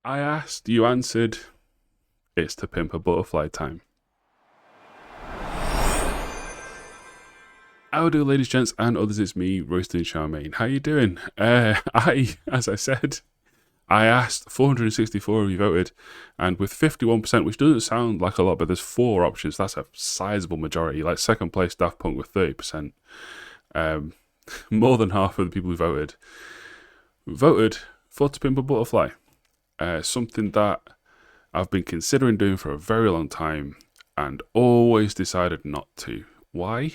I asked, you answered. It's To Pimp a Butterfly time. How do, ladies, gents, and others? It's me, Royston Charmaine. How you doing? As I said, I asked, 464 of you voted, and with 51%, which doesn't sound like a lot, but there's four options. That's a sizable majority. Like second place, Daft Punk with 30%. More than half of the people who voted for To Pimp a Butterfly. Something that I've been considering doing for a very long time and always decided not to. Why?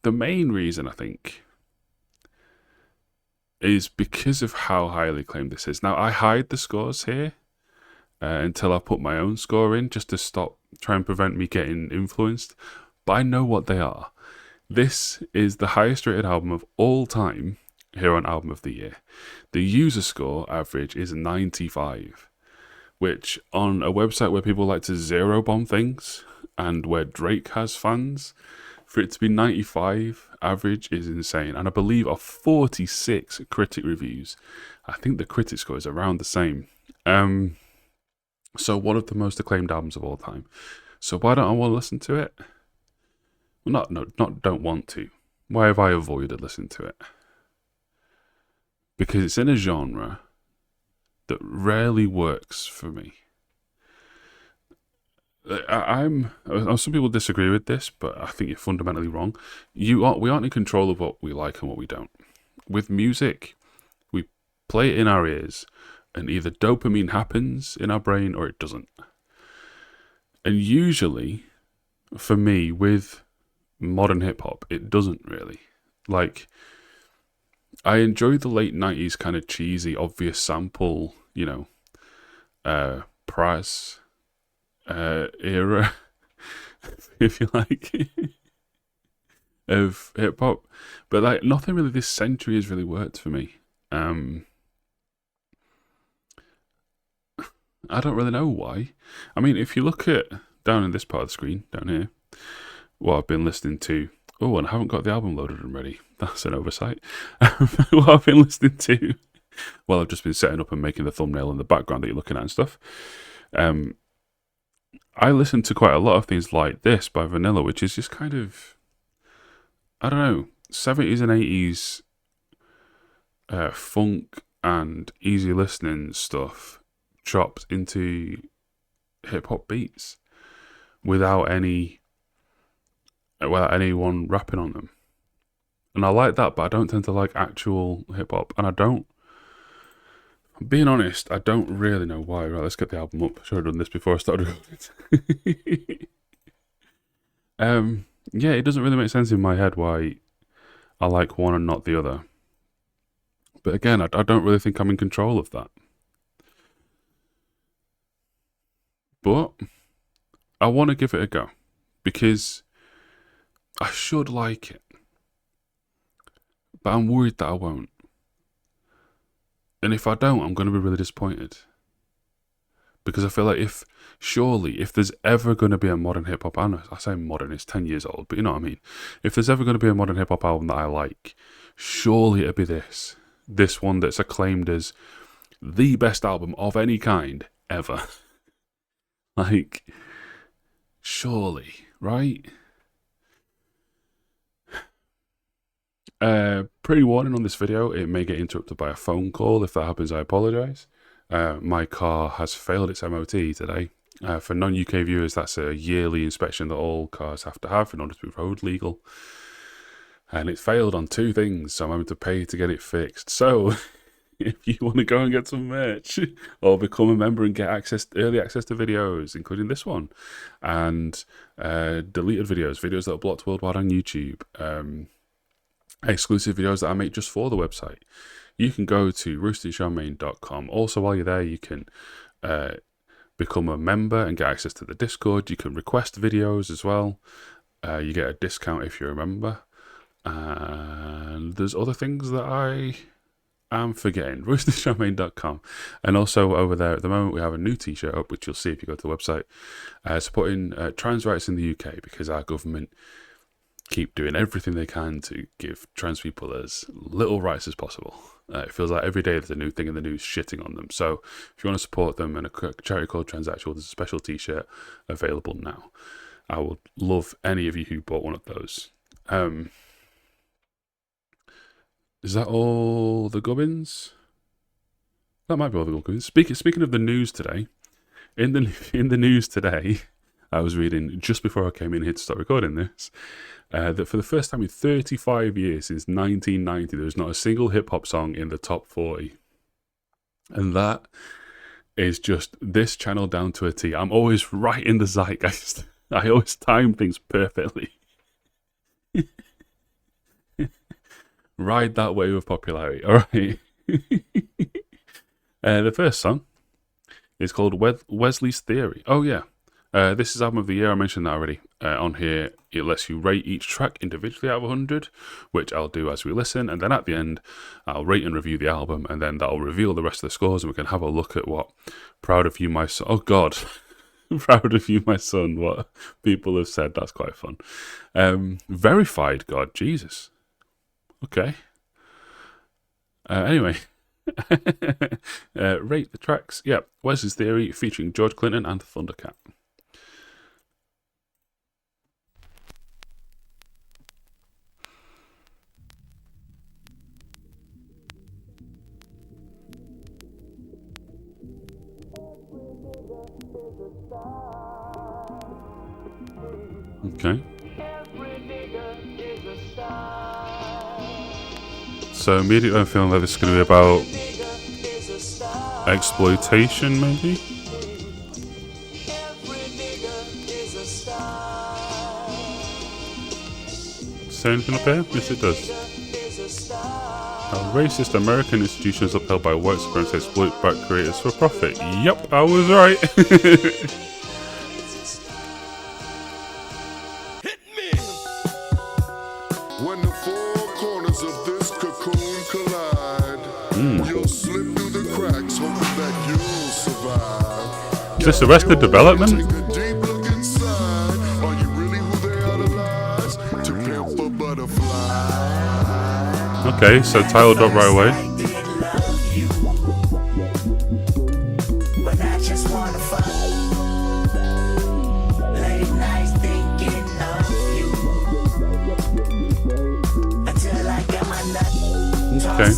The main reason, I think, is because of how highly claimed this is. Now, I hide the scores here until I put my own score in, just to try and prevent me getting influenced. But I know what they are. This is the highest rated album of all time here on Album of the Year. The user score average is 95, which on a website where people like to zero bomb things and where Drake has fans, for it to be 95 average is insane. And I believe of 46 critic reviews, I think the critic score is around the same. So one of the most acclaimed albums of all time. So why don't I want to listen to it? Well, not don't want to. Why have I avoided listening to it? Because it's in a genre that rarely works for me. Some people disagree with this, but I think you're fundamentally wrong. We aren't in control of what we like and what we don't. With music, we play it in our ears, and either dopamine happens in our brain or it doesn't. And usually, for me, with modern hip hop, it doesn't really. Like, I enjoy the late 90s kind of cheesy, obvious sample, Price era, if you like, of hip hop. But like, nothing really this century has really worked for me. I don't really know why. I mean, if you look at down in this part of the screen, down here, what I've been listening to. Oh, and I haven't got the album loaded and ready. That's an oversight. What I've been listening to. Well, I've just been setting up and making the thumbnail in the background that you're looking at and stuff. I listen to quite a lot of things like this by Vanilla, which is just kind of, I don't know, 70s and 80s funk and easy listening stuff chopped into hip hop beats without anyone rapping on them. And I like that, but I don't tend to like actual hip hop. And being honest, I don't really know why. Right, let's get the album up. Should have done this before I started recording. Yeah, it doesn't really make sense in my head why I like one and not the other. But again, I don't really think I'm in control of that. But I want to give it a go because I should like it. But I'm worried that I won't. And if I don't, I'm going to be really disappointed. Because I feel like if there's ever going to be a modern hip hop album, I say modern, it's 10 years old, but you know what I mean. If there's ever going to be a modern hip hop album that I like, surely it'd be this. This one that's acclaimed as the best album of any kind ever. Like, surely, right? Pre-warning on this video, it may get interrupted by a phone call. If that happens, I apologise. My car has failed its MOT today. For non-UK viewers, that's a yearly inspection that all cars have to have in order to be road legal. And it failed on two things, so I'm having to pay to get it fixed. So, if you want to go and get some merch or become a member and get early access to videos, including this one, and deleted videos that are blocked worldwide on YouTube, exclusive videos that I make just for the website, you can go to roostysharmaine.com. Also, while you're there, you can become a member and get access to the Discord. You can request videos as well. You get a discount if you're a member. And there's other things that I am forgetting. roostysharmaine.com. And also over there at the moment, we have a new t-shirt up, which you'll see if you go to the website, supporting trans rights in the UK, because our government keep doing everything they can to give trans people as little rights as possible. It feels like every day there's a new thing in the news shitting on them. So if you want to support them and a charity called Transsexual, there's a special t-shirt available now. I would love any of you who bought one of those. Is that all the gubbins? That might be all the gubbins. Speaking of the news today, in the news today, I was reading just before I came in here to start recording this, that for the first time in 35 years, since 1990, there was not a single hip-hop song in the top 40. And that is just this channel down to a T. I'm always right in the zeitgeist. I always time things perfectly. Ride that wave of popularity, alright? The first song is called Wesley's Theory. Oh yeah. This is album of the year. I mentioned that already. On here, it lets you rate each track individually out of 100, which I'll do as we listen. And then at the end, I'll rate and review the album. And then that'll reveal the rest of the scores. And we can have a look at what Proud of You, My Son. Oh, God. Proud of You, My Son. What people have said. That's quite fun. Verified, God. Jesus. Okay. Anyway. Rate the tracks. Yeah. Wesley's Theory featuring George Clinton and Thundercat. Okay. So immediately I'm feeling like this is going to be about exploitation, maybe? Say anything up here? Yes, it does. How racist American institutions upheld by white supremacists exploit black creators for profit. Yep, I was right. Is this Arrested Development? Okay, so title dropped right away. Okay.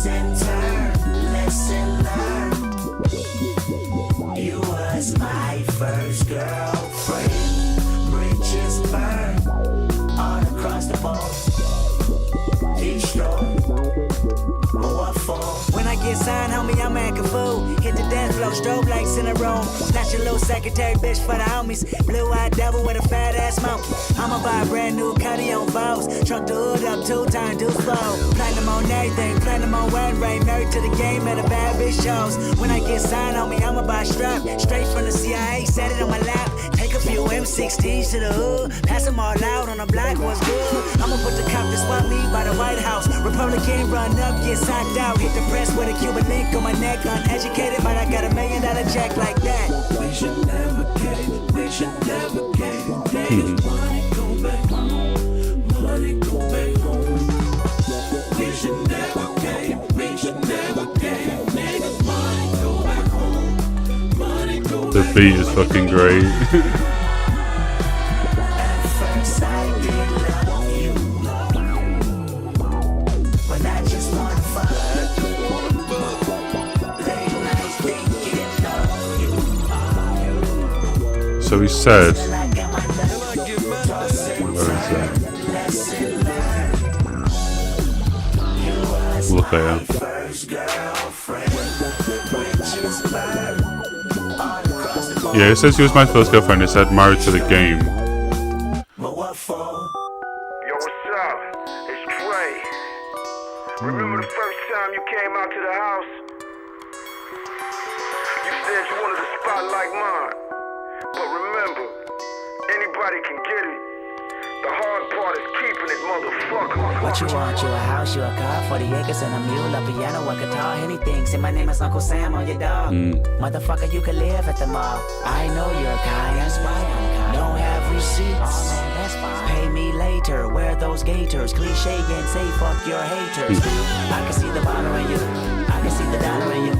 Sign, homie, I'm acting fool. Hit the dance floor, strobe lights in the room. Snatch a little secretary bitch for the homies. Blue-eyed devil with a fat ass mouth. I'ma buy a brand new Cuddy on Vows. Truck the hood up 2 times, deuce flow. Platinum on everything, platinum on wedding ring. Married to the game at a bad bitch shows. When I get signed, homie, I'ma buy a strap. Straight from the CIA, set it on my lap. Take a few M16s to the hood. Pass them all out on the block, what's good? I'ma put the cop to swap me by the White House. Republican run up, get socked out. Hit the press with a Cuban link on my neck. Uneducated, but I got $1 million check like that. We should never cave, we should never cave. Niggas, money go back home, money go back home. We should never cave, we should never cave. Niggas, money go back home, money go back home. The beat is fucking great. So he said, where is that? Look there. Yeah, it says he was my first girlfriend. It said married to the game. Yo, what's up? It's Trey. Remember the first time you came out to the house? You said you wanted a spot like mine. But remember, anybody can get it. The hard part is keeping it, motherfucker. What you want? You a house, you a car, 40 acres and a mule, a piano, a guitar, anything. Say my name is Uncle Sam on your dog. Motherfucker, you can live at the mall. I know you're kind. That's why I'm kind. Don't have receipts. Oh, man, that's fine. Pay me later. Wear those gaiters. Cliche and say fuck your haters. I can see the bottom in you. can see the dollar in you.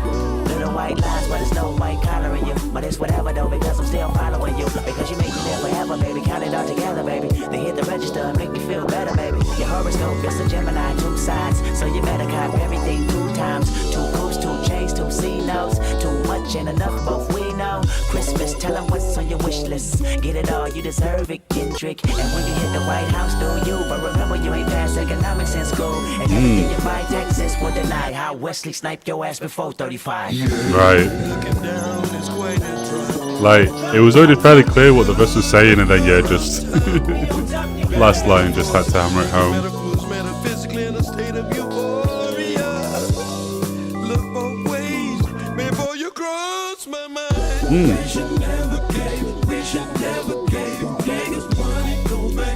Little white lines, but it's no white collar in you. But it's whatever though, because I'm still following you. Because you make me live forever, baby. Count it all together, baby. Then hit the register and make me feel better, baby. Your horoscope is a Gemini, 2 sides. So you better cop everything 2 times. 2 coats, 2 chains, 2 C-notes. Too much and enough, both we know. Christmas, tell them what's on your wish list. Get it all, you deserve it, Kendrick. And when you hit the White House, do you? But remember, you ain't passed economics in school. And everything you buy, taxes will deny. How Wesley sniped your ass before 35. Right. Like, it was already fairly clear what the verse was saying, and then, yeah, just last line just had to hammer it home.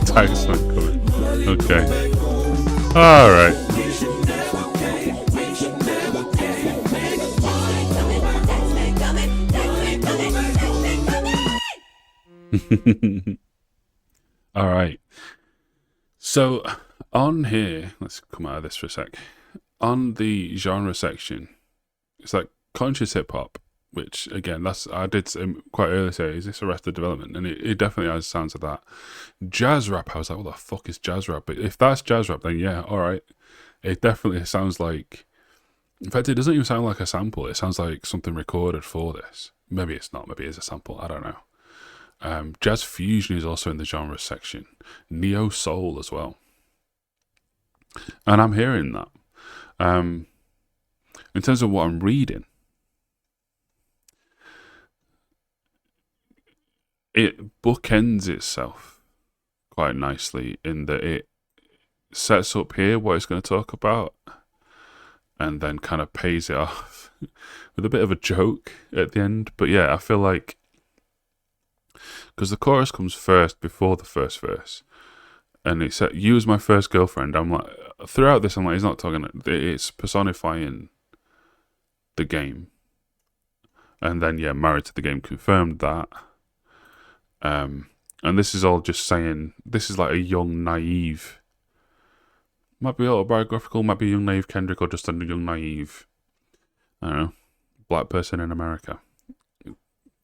Tax not coming. Okay. Alright. Alright. So, on here, let's come out of this for a sec. On the genre section, it's like conscious hip hop, which again, I did quite early say, is this Arrested Development? And it definitely has sounds of that. Jazz rap, I was like, what the fuck is jazz rap? But if that's jazz rap, then yeah, alright. It definitely sounds like, in fact, it doesn't even sound like a sample. It sounds like something recorded for this. Maybe it's not, maybe it's a sample, I don't know. Jazz fusion is also in the genre section. Neo soul as well. And I'm hearing that. In terms of what I'm reading, it bookends itself quite nicely in that it sets up here what it's going to talk about and then kind of pays it off with a bit of a joke at the end. But yeah, I feel like because the chorus comes first before the first verse, and it said, "You as my first girlfriend." I'm like, throughout this, I'm like, he's not talking. It's personifying the game, and then yeah, married to the game confirmed that. And this is all just saying this is like a young, naive. Might be autobiographical, might be a young, naive Kendrick, or just a young, naive, I don't know, black person in America.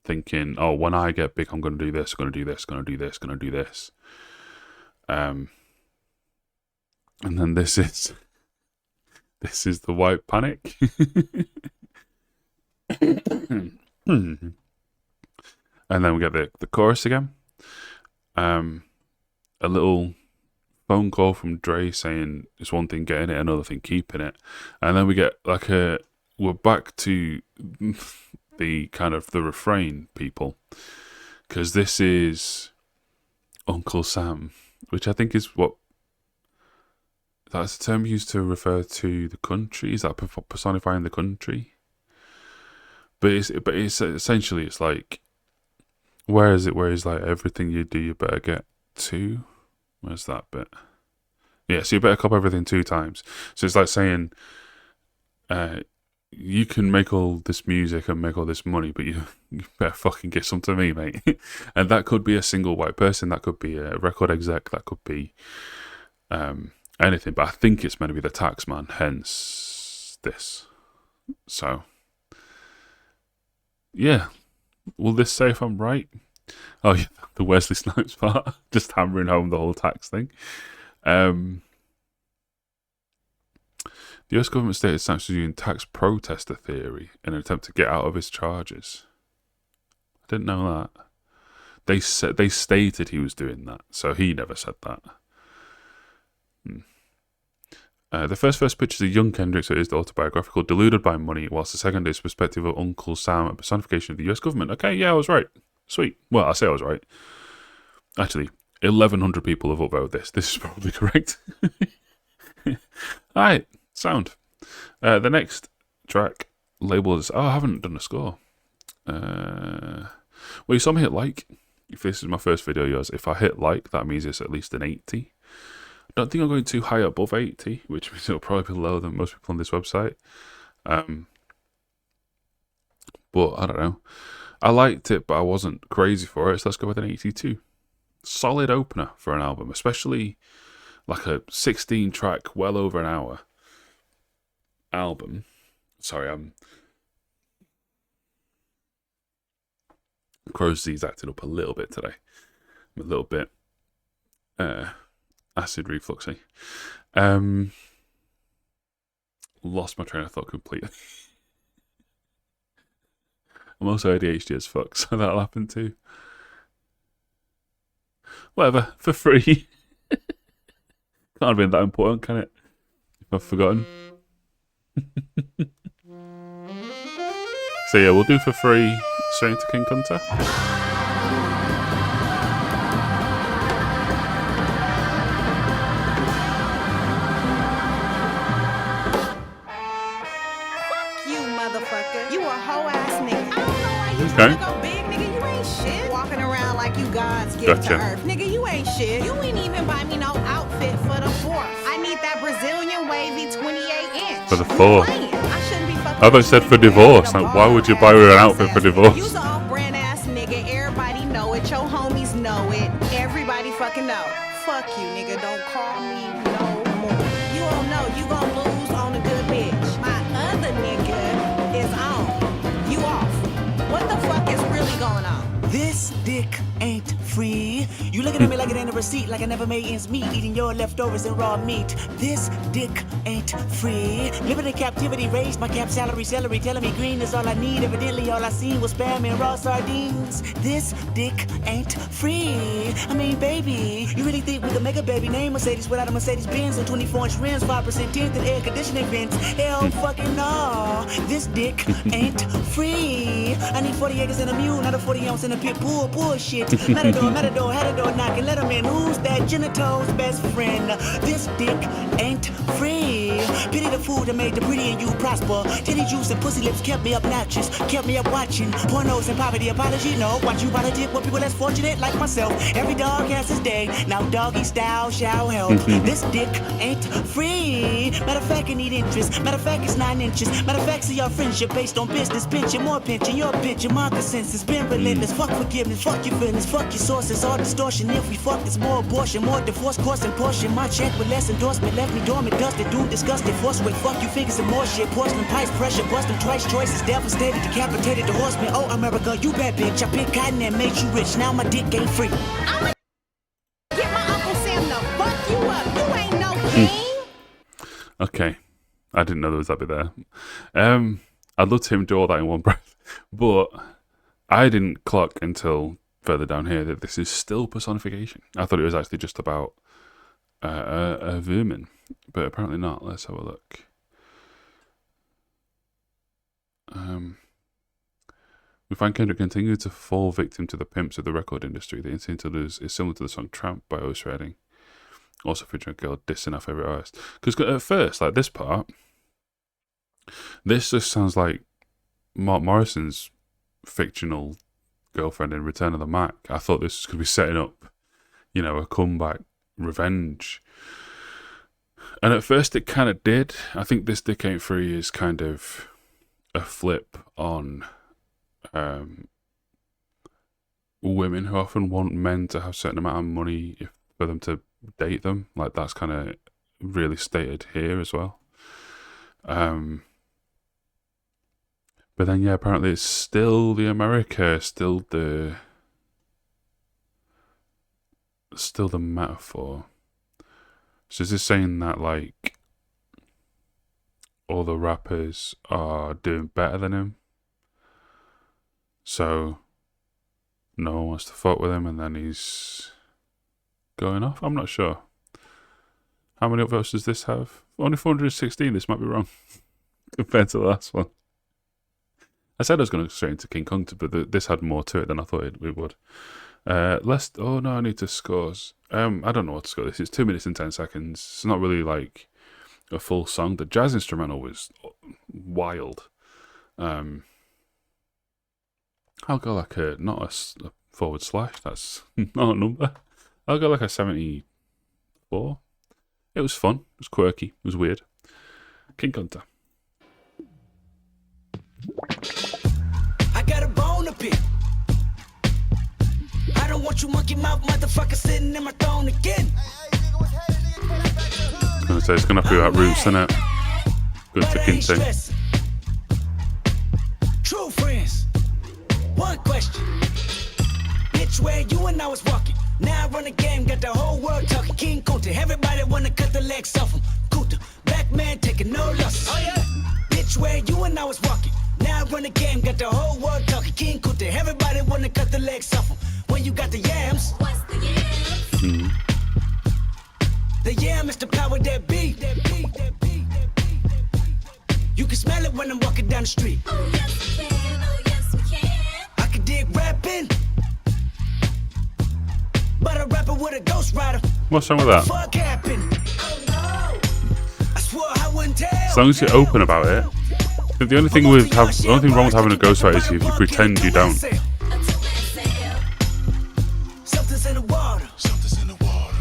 Thinking, oh, when I get big, I'm going to do this, going to do this, going to do this, going to do this. And then this is the white panic. And then we get the chorus again. A little phone call from Dre saying it's one thing getting it, another thing keeping it. And then we get like we're back to the kind of the refrain, people, because this is Uncle Sam, which I think is that's a term used to refer to the country. Is that personifying the country? But it's essentially, it's like, where is it? Where is like everything you do, you better get 2. Where's that bit? Yeah, so you better cop everything 2 times. So it's like saying, you can make all this music and make all this money, but you better fucking give some to me, mate. And that could be a single white person, that could be a record exec, that could be anything. But I think it's meant to be the tax man, hence this. So, yeah. Will this say if I'm right? Oh, yeah, the Wesley Snipes part. Just hammering home the whole tax thing. The US government stated Snipes was using tax protester theory in an attempt to get out of his charges. I didn't know that. They stated he was doing that, so he never said that. The first picture is a young Kendrick, so it is autobiographical, deluded by money, whilst the second is perspective of Uncle Sam, a personification of the US government. Okay, yeah, I was right. Sweet. Well, I say I was right. Actually, 1,100 people have upvoted this. This is probably correct. Alright, sound. The next track labeled as, I haven't done a score. Well, you saw me hit like. If this is my first video of yours, if I hit like, that means it's at least an 80. I don't think I'm going too high above 80, which means it'll probably be lower than most people on this website. But I don't know. I liked it, but I wasn't crazy for it, so let's go with an 82. Solid opener for an album, especially like a 16 track, well over an hour album. Sorry, Crow's disease acted up a little bit today. I'm a little bit acid refluxy. Lost my train of thought completely. I'm also ADHD as fuck, so that'll happen too. Whatever, for free. Can't have been that important, can it? If I've forgotten. So yeah, we'll do for free straight into King Hunter. You motherfucker. You a hoe ass nigga. I don't know why you trying to go big, nigga. You ain't shit. Walking around like you God's gift to earth. Nigga, you ain't shit. You ain't even buy me no outfit for the 4th. I need that Brazilian wavy 28-inch. For the 4th? I shouldn't be fucking. I thought you said for divorce. Like, why would you buy her an outfit for divorce? You's an off-brand ass nigga. Everybody know it. Your homies know it. Everybody fucking know. Fuck you, nigga. Don't call me no more. You don't know. You gon' lose on a good bitch. My other nigga is on. You off. What the fuck is really going on? This dick ain't free. You looking at me like it ain't a receipt, like I never made ends meet, eating your leftovers and raw meat. This dick ain't free. Living in captivity, raised my cap salary, celery, telling me green is all I need. Evidently all I seen was spam and raw sardines. This dick ain't free. I mean, baby, you really think we could make a baby name Mercedes without a Mercedes Benz and 24-inch rims, 5% tint and air conditioning vents? Hell fucking no. This dick ain't free. I need 40 acres and a mule, not a 40 ounce in a pit bull. Bullshit. Matador, had a door knocking, let him in. Who's that? Genito's best friend. This dick ain't free. Pity the food that made the pretty and you prosper. Titty juice and pussy lips kept me obnoxious, kept me up watching pornos and poverty. Apology, no. Watch you politic with people less fortunate like myself. Every dog has his day. Now doggy style shall help. This dick ain't free. Matter of fact, I need interest. Matter of fact, it's 9 inches. Matter of fact, see your friendship based on business. Pinching, more pinching, your bitch, my consensus. Been relentless. Fuck forgiveness, fuck your feelings, fuck your sources. All distortion. If we fuck, it's more abortion, more divorce, course and portion. My check with less endorsement left me dormant, dusted, doomed, disgusted. Force weight, fuck you, figures and more shit. Porcelain pipes, pressure, bust them twice. Choices devastated, decapitated the horseman. Oh, America, you bad bitch. I picked cotton and made you rich. Now my dick ain't free. I'ma get my Uncle Sam to fuck you up. You ain't no king. Okay. I didn't know there was that bit there. I'd love to him do all that in one breath. But I didn't clock until further down here that this is still personification. I thought it was actually just about a vermin, but apparently not. Let's have a look. We find Kendrick continued to fall victim to the pimps of the record industry. The incident is similar to the song Tramp by Otis Redding, also featuring a girl dissing our favourite artist. Because at first, like this part, this just sounds like Mark Morrison's fictional girlfriend in Return of the Mac. I thought this was going to be setting up, you know, a comeback revenge. And at first it kind of did. I think This Dick Ain't Free is kind of a flip on women who often want men to have a certain amount of money for them to date them. Like that's kind of really stated here as well. But then, yeah, apparently it's still the America, still the metaphor. So is this saying that, like, all the rappers are doing better than him? So no one wants to fuck with him and then he's going off? I'm not sure. How many upvotes does this have? Only 416, this might be wrong compared to the last one. I said I was going to go straight into King Kong, but this had more to it than I thought it would. Oh no, I need to scores. I don't know what to score this. It's 2 minutes and 10 seconds. It's not really like a full song. The jazz instrumental was wild. I'll go like not a // that's not a number. I'll go like a 74. It was fun. It was quirky. It was weird. King Hunter. I got a bone to pick. I don't want you monkey mouth motherfucker sitting in my throne again. I was going to say, it's going to have to be about Roots, isn't it? Good to Kinte. True friends. One question. Bitch, where you and I was walking. Now I run the game, got the whole world talking. King Kunta, everybody wanna cut the legs off him. Kunta, black man taking no losses. Oh yeah. Bitch, where you and I was walking. Now I run the game, got the whole world talking. King Kunta, everybody wanna cut the legs off him. When you got the yams. What's the yams? The yam is the power that beat. You can smell it when I'm walking down the street. Oh yes we can, oh yes we can. I can dig rapping, but a rapper with a ghost rider. What's wrong with that? Fuck happened? Oh no! I swore I wouldn't tell. As long as you're open about it. The only thing wrong with having a ghostwriter is if you pretend you don't. Something's in the water. Something's in the water.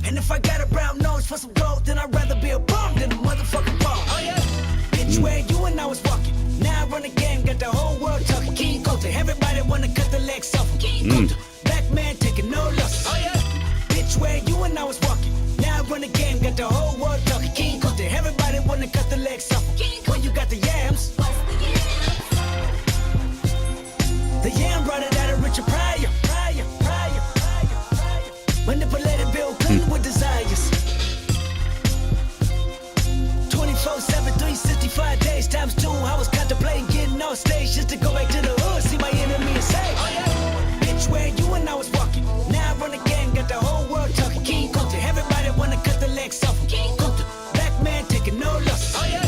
And if I got a brown nose for some gold, then I'd rather be a bum than a motherfucking bum. Oh yeah. Bitch, where you and I was walking. Now I run the game, got the whole world talking. King Kunta, everybody wanna cut the legs off him. King Kunta, black man taking no losses. Oh yeah. Bitch, where you and I was walking. Now I run the game, got the whole world talking. King Kunta, everybody wanna cut the legs off him. When you got the yams. The yam brought it out of Richard Pryor. Manipulated Bill Clinton with desires. 24/7, 365 days times 2. I was contemplating getting off stage just to go back to the hood, see my enemy and say, oh yeah. Bitch, where you and I was walking. Now I run the game, got the whole world talking. King Kunta, everybody wanna cut the legs off him. King Kunta, black man taking no losses. Oh yeah.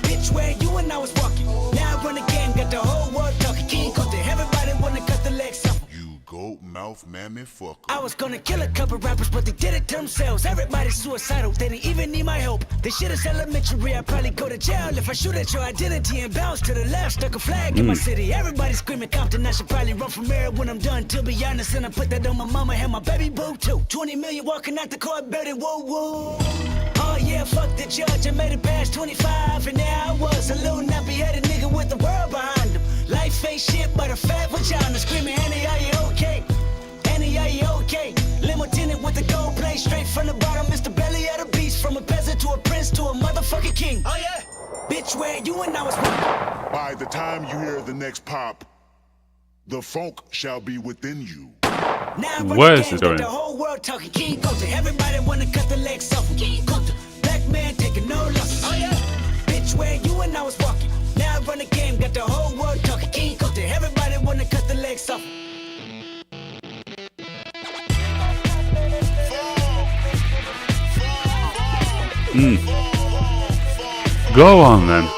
Bitch, where you and I was walking. Now I run the game, got the whole world talking. King Kunta, everybody wanna cut the legs off him. You goat mouth mammy fucker. I was gonna kill a couple rappers, but they did it to themselves. Everybody's suicidal, they didn't even need my help. This shit is elementary, I'd probably go to jail if I shoot at your identity and bounce to the left. Stuck a flag in my city. Everybody screaming Compton, I should probably run from here when I'm done. To be honest, and I put that on my mama and my baby boo too. 20 million walking out the court, better woo woo. Oh yeah, fuck the judge, I made it past 25, and there I was, a little nappy-headed nigga with the world behind him. Life ain't shit but a fat vagina, screaming, Annie, are you okay? Annie, are you okay? Limo tinted with the gold plate, straight from the bottom, it's the belly of the beast. From a peasant to a prince to a motherfucking king. Oh yeah? Bitch, where you and I was walking. By the time you hear the next pop, the funk shall be within you. Now Where is it going? The whole world talking. King Kunta, everybody wanna cut the legs off him. King Kunta, black man taking no losses. Oh yeah. Bitch, where you and I was walking. Now I run the game, got the whole world talking. King Kunta, everybody wanna cut the legs off him. Go on then.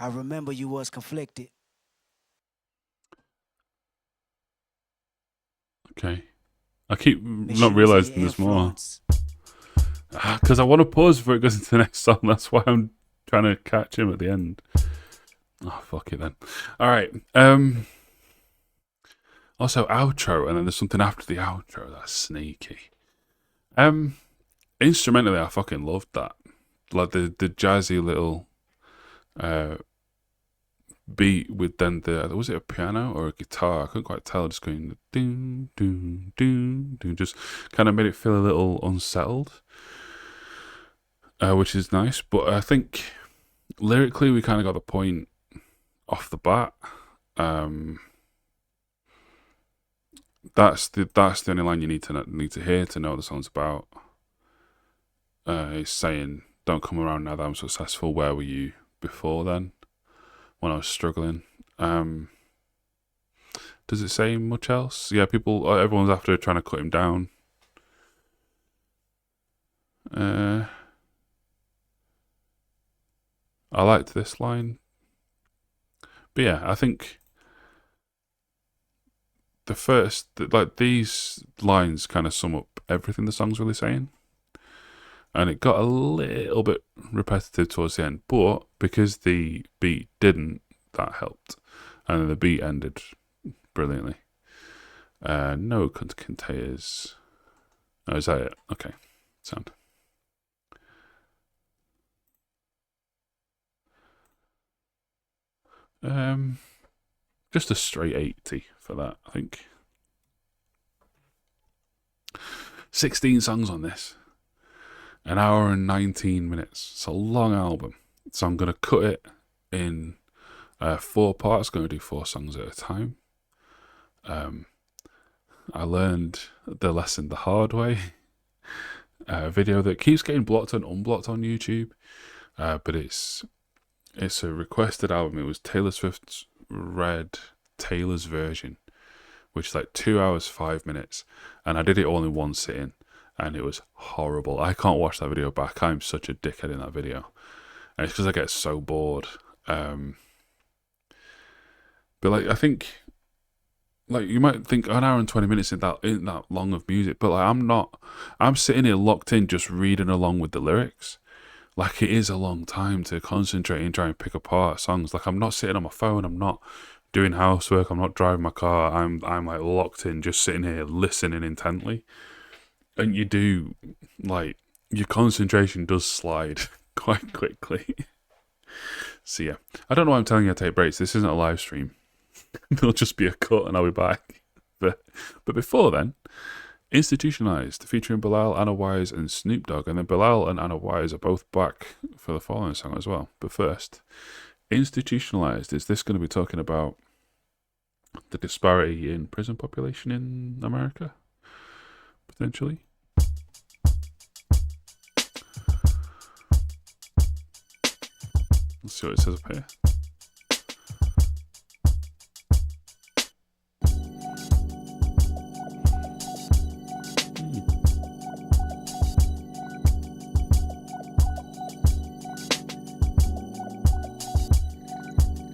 I remember you was conflicted. Okay. I keep not realizing there's more. Because I want to pause before it goes into the next song. That's why I'm trying to catch him at the end. Oh, fuck it then. All right. Also, outro, and then there's something after the outro. That's sneaky. Instrumentally, I fucking loved that. Like the jazzy little beat with then was it a piano or a guitar? I couldn't quite tell. Just going doom doom doom doom, just kind of made it feel a little unsettled, which is nice. But I think lyrically we kind of got the point off the bat. That's the only line you need to hear to know what the song's about. It's saying, "Don't come around now that I'm successful. Where were you before then, when I was struggling?" Does it say much else? Yeah, everyone's after trying to cut him down. I liked this line, but yeah, I think these lines kind of sum up everything the song's really saying. and it got a little bit repetitive towards the end. But because the beat didn't, that helped, and then the beat ended brilliantly. No containers. Oh, is that it? Okay, sound. Just a straight 80 for that, I think. 16 songs on this. An hour and 19 minutes. It's a long album. So I'm going to cut it in 4 parts. Going to do 4 songs at a time. I learned the lesson the hard way. A video that keeps getting blocked and unblocked on YouTube. But it's a requested album. It was Taylor Swift's Red Taylor's version, which is like 2 hours 5 minutes, and I did it all in one sitting, and it was horrible. I can't watch that video back. I'm such a dickhead in that video, and it's because I get so bored. But like, I think, like, you might think an hour and 20 minutes isn't that long of music, but like, I'm sitting here locked in, just reading along with the lyrics. Like, it is a long time to concentrate and try and pick apart songs. Like, I'm not sitting on my phone. I'm not doing housework. I'm not driving my car. I'm like locked in, just sitting here listening intently. And you do, like, your concentration does slide quite quickly. So yeah, I don't know why I'm telling you to take breaks. This isn't a live stream. It'll just be a cut and I'll be back. But before then, Institutionalized, featuring Bilal, Anna Wise, and Snoop Dogg. And then Bilal and Anna Wise are both back for the following song as well. But first, Institutionalized, is this going to be talking about the disparity in prison population in America? Potentially. Let's see what it says up here.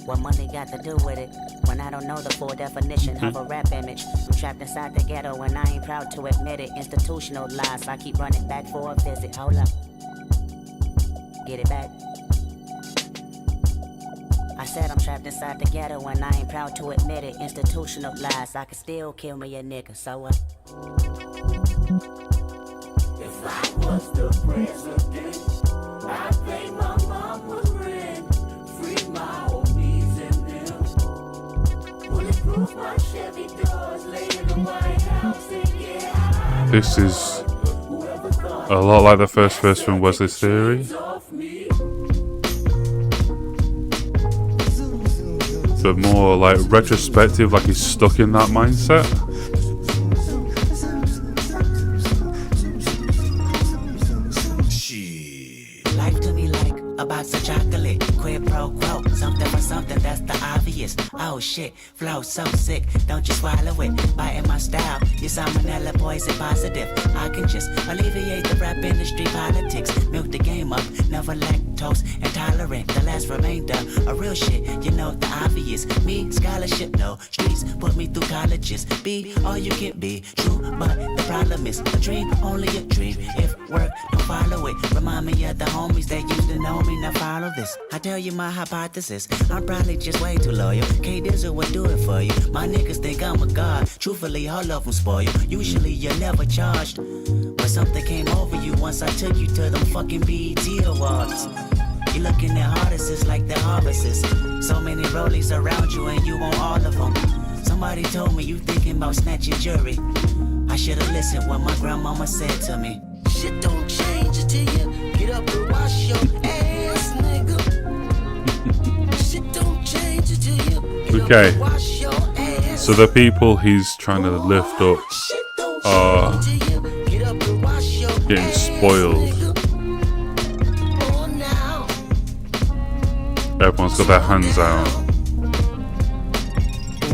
What money got to do with it? When I don't know the full definition of a rap image. I'm trapped inside the ghetto and I ain't proud to admit it. Institutional lies, I keep running back for a visit. Hold up. Get it back. I said I'm trapped inside the ghetto and I ain't proud to admit it. Institutional lies, I can still kill me a nigga, so what? If I was the president, I'd pay my mama's rent, free my homies and them, bulletproof my Chevy doors, lay in the White House and get high. This is a lot like the first verse from Wesley's Theory. But more like retrospective, like he's stuck in that mindset. Life to me like a box of chocolate, quid pro quo, something for something, that's the obvious. Oh shit, flow so sick, don't you swallow it, biting my style, your salmonella poison positive. I can just alleviate the rap industry politics, milk the game up, never lactose intolerant, the last remainder, a real shit, you know the obvious. Me, scholarship, no, streets put me through colleges, be all you can be, true, but the problem is, a dream, only a dream, if work, don't follow it, remind me of the homies that used to know me, now follow this, I tell you my hypothesis, I'm probably just way too loyal, K-Dizzle would do it for you, my niggas think I'm a god, truthfully all of them spoil, usually you're never charged, but something came over you once I took you to them fucking BET Awards. You looking at artists like the harvests. So many rollies around you and you want all of them. Somebody told me you thinking about snatching jewelry. I should've listened what my grandmama said to me. Shit don't change until you get up and wash your ass, nigga. Shit don't change until you get up and wash your ass. So the people he's trying to lift up are getting spoiled. Everyone's got their hands out.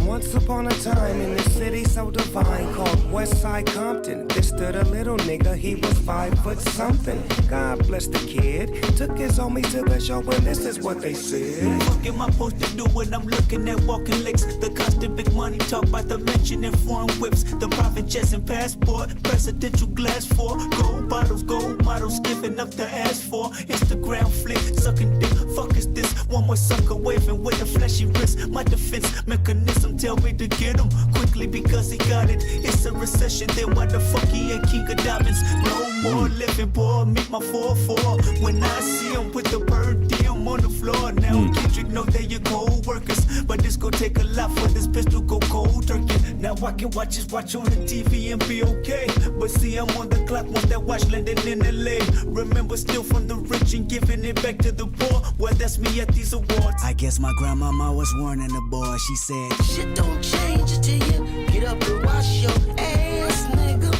Once upon a time in the city so divine called Westside Compton. This stood a little nigga, he was 5 foot something. God bless the kid. Took his homies to the show and this is what they said. What am I supposed to do when I'm looking at walking licks? The constant big money talk about the mention and foreign whips. The private jets and passport, presidential glass for gold bottles, gold models, giving up the ass for Instagram flick, sucking dick. Fuck is this? One more sucker waving with a flashy wrist. My defense mechanism tell me to get him quickly because he got it. It's a recession, then why the fuck he ain't king of diamonds? No more living, boy, meet my 4-4. When I see him with the bird DM on the floor. Now Kendrick know they your co-workers, but this gon' take a lot for this bitch to go cold turkey. Now I can watch on the TV and be okay, but see I'm on the clock once that watch landing in LA. Remember still from the rich and giving it back to the poor. Well, that's me at these awards. I guess my grandmama was warning the boy. She said, shit don't change until you get up and wash your ass, nigga.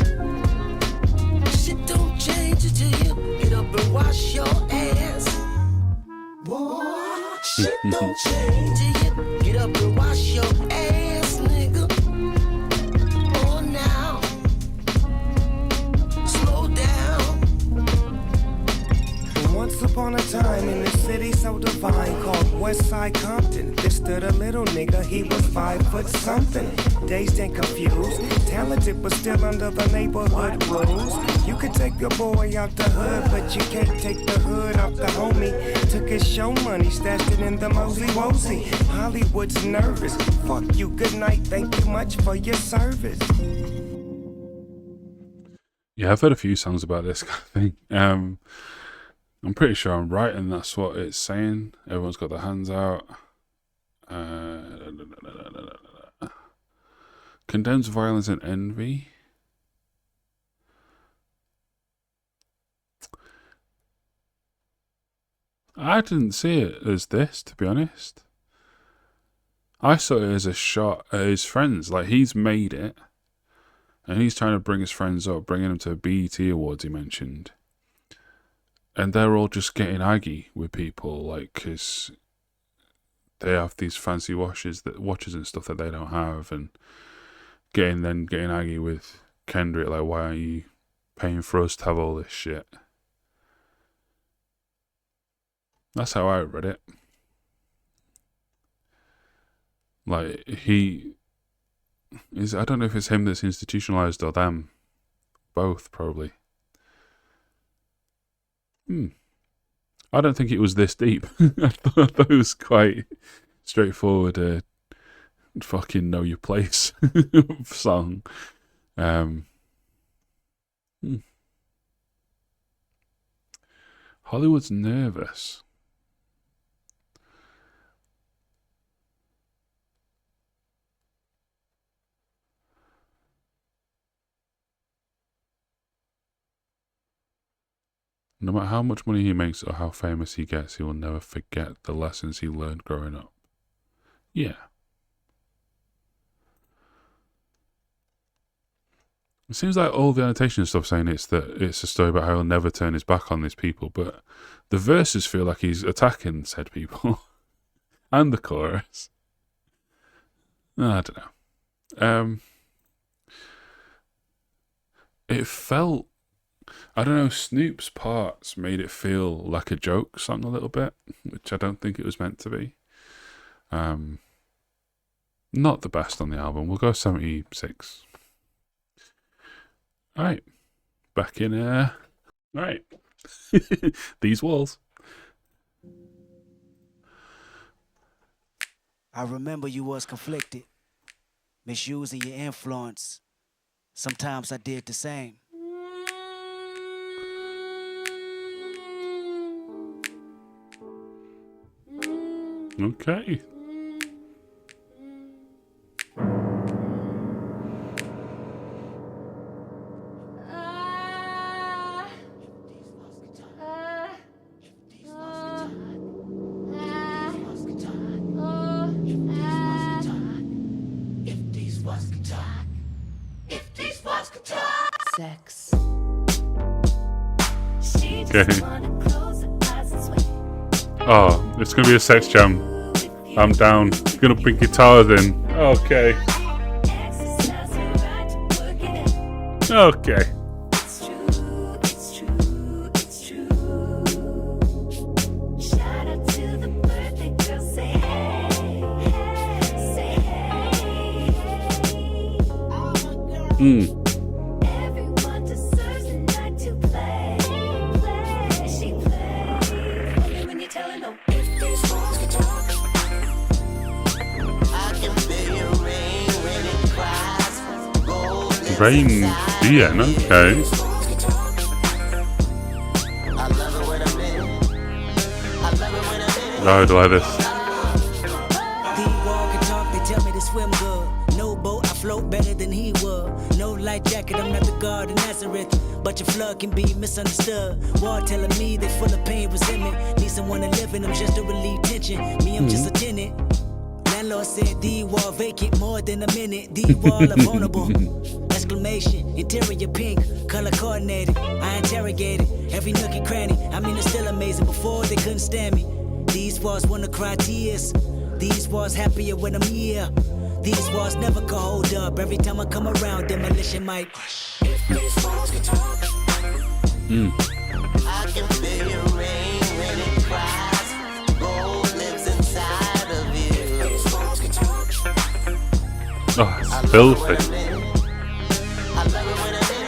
Shit don't change until you get up and wash your ass. Boy, shit don't change till you get up and wash your ass, nigga. Oh, now, slow down. Once upon a time in the city so divine called Westside Compton. This stood a little nigga, he was 5 foot something. Dazed and confused, talented but still under the neighborhood rules. You could take a boy out the hood, but you can't take the hood off the homie. Took his show money, stashed it in the mosey wosey. Hollywood's nervous, fuck you, good night, thank you much for your service. Yeah, I've heard a few songs about this kind of thing. I'm pretty sure I'm right, and that's what it's saying. Everyone's got their hands out. Condemns violence and envy. I didn't see it as this, to be honest. I saw it as a shot at his friends. Like, he's made it, and he's trying to bring his friends up, bringing them to BET Awards, he mentioned. And they're all just getting aggy with people, like, because they have these fancy watches and stuff that they don't have, and getting aggy with Kendrick, like, why are you paying for us to have all this shit? That's how I read it. Like, he is, I don't know if it's him that's institutionalized or them. Both, probably. I don't think it was this deep. I thought it was quite straightforward, fucking know your place song. Hollywood's nervous. No matter how much money he makes or how famous he gets, he will never forget the lessons he learned growing up. Yeah. It seems like all the annotation stuff saying it's a story about how he'll never turn his back on these people, but the verses feel like he's attacking said people. And the chorus. I don't know. It felt, I don't know, Snoop's parts made it feel like a joke song a little bit, which I don't think it was meant to be. Not the best on the album. We'll go 76. Alright. Back in, alright. These walls. I remember you was conflicted, misusing your influence. Sometimes I did the same. Okay. Sex. Okay. Oh, it's gonna be a sex jam. I'm down. Gonna bring guitars in. Okay. Okay. It's true, it's true, it's true. Shout out to the birthday girl, say hey, hey, say hey, hey. All my girls. Everyone deserves a night to play, play. She plays. Only when you tell her no. If these songs can talk, I can feel your rain when it cries. Gold lips Rain inside. Bien, okay. I love it when I'm in. I love it when I'm in. No, I like this. The wall can talk, they tell me to swim good. No boat, I float better than he would. No light jacket, I'm not the God of Nazareth. But your flood can be misunderstood. Wall telling me they full of pain, resentment. Need someone to live in them just to relieve tension. Me, I'm just a tenant. Landlord said the wall vacant more than a minute. The wall are vulnerable. Exclamation, interior pink, color coordinated. I interrogated every nook and cranny. I mean, it's still amazing. Before they couldn't stand me. These walls wanna cry tears. These walls happier when I'm here. These walls never can hold up. Every time I come around, demolition might. If these walls can talk, I can feel your rain when it cries. Gold lives inside of you. these walls can talk. Oh, it's filthy. I love it when I'm in.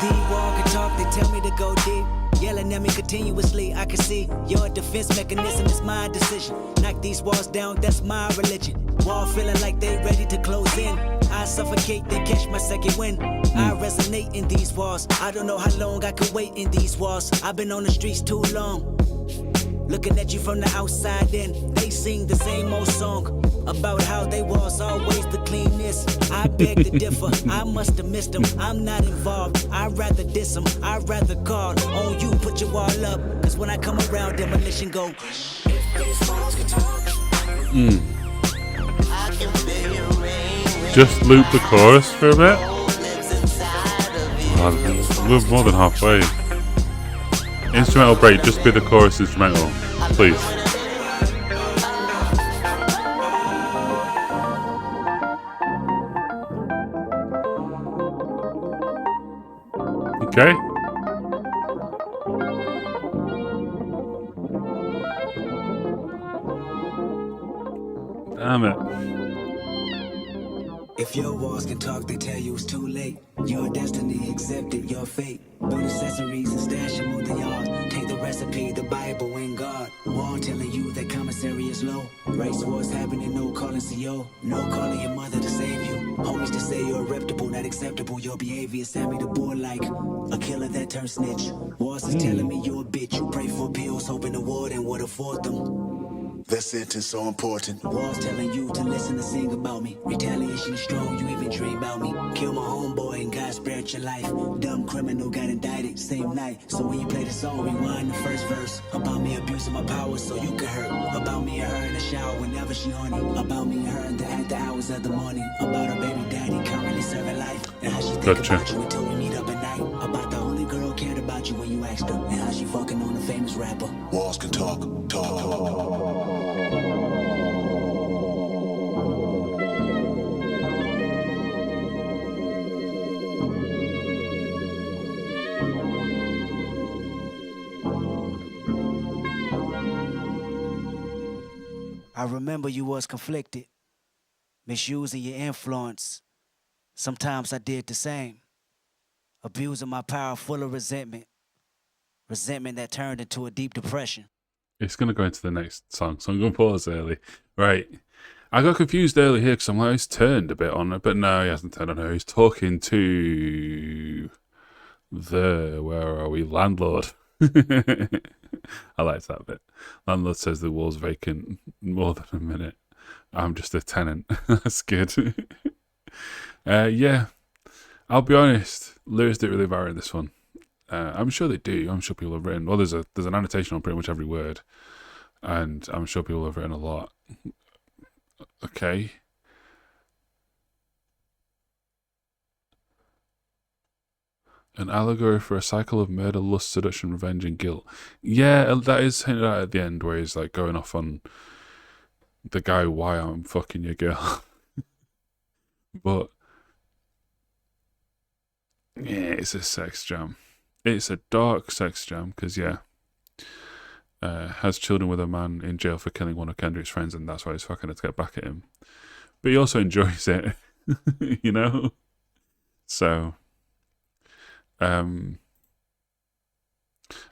The wall can talk, they tell me to go deep. Yelling at me continuously, I can see your defense mechanism is my decision. Knock these walls down, that's my religion. Wall feeling like they ready to close in. I suffocate, then catch my second wind. I resonate in these walls. I don't know how long I could wait in these walls. I've been on the streets too long. Looking at you from the outside in, they sing the same old song about how they was always the cleanest. I beg to differ, I must have missed them. I'm not involved, I'd rather diss them. I'd rather call on you, put your wall up. Cause when I come around, demolition go. If these walls can talk, I can feel your rain when Just loop the chorus for a bit. gold lives inside of you. Oh, we're more than halfway. Instrumental break, just be the chorus instrumental, please. Okay. Damn it. if your walls can talk, they tell you it's too late. Your destiny accepted, your fate. Burn accessories and stash them on the yard. Take the recipe, the Bible and God. Wall telling you that commissary is low. Race wars happening, no calling CO. No calling your mother to save you. Homies to say you're reputable, not acceptable. Your behavior sent me to board like a killer that turned snitch. Walls is telling me you a bitch. You pray for pills, hoping the warden would afford them. That sentence so important. Walls telling you to listen and sing about me. Retaliation is strong, you even dream about me. Kill my homeboy and God spared your life. Dumb criminal got indicted same night. So when you play the song, rewind the first verse. About me abusing my power so you can hurt. About me and her in the shower whenever she horny. About me and her in the after hours of the morning. About her baby daddy currently serving life. And how she think Gotcha. about you until we meet up at night. About the only girl cared about you when you asked her. And how she fucking on a famous rapper. Walls can talk, talk. I remember you was conflicted, misusing your influence. Sometimes I did the same, abusing my power full of resentment, resentment that turned into a deep depression. It's going to go into the next song, so I'm going to pause early. Right. I got confused early here because I'm like, he's turned a bit on it, but no, he hasn't turned on her. He's talking to where are we? Landlord. I liked that bit. Landlord says the wall's vacant more than a minute. I'm just a tenant. That's good. Yeah, I'll be honest. Lyrics didn't really vary in this one. I'm sure they do. I'm sure people have written. Well, there's an annotation on pretty much every word, and I'm sure people have written a lot. Okay. An allegory for a cycle of murder, lust, seduction, revenge, and guilt. Yeah, that is hinted at the end where he's like going off on the guy, why I'm fucking your girl. But Yeah, it's a sex jam. It's a dark sex jam because has children with a man in jail for killing one of Kendrick's friends, and that's why he's fucking her to get back at him. But he also enjoys it, you know. So, I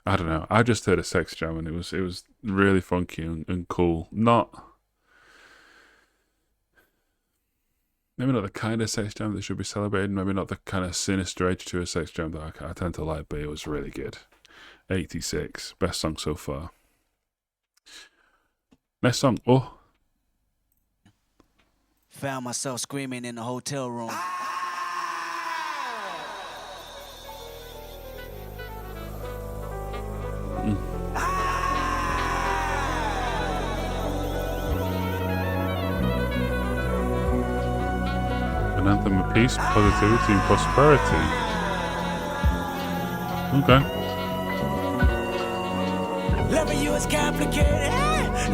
don't know. I just heard a sex jam, and it was really funky and cool. Maybe not the kind of sex jam that should be celebrated. Maybe not the kind of sinister edge to a sex jam that I tend to like, but it was really good. 86, best song so far. Next song, oh. Found myself screaming in the hotel room. An anthem of peace, positivity, and prosperity. Okay. Loving you is complicated.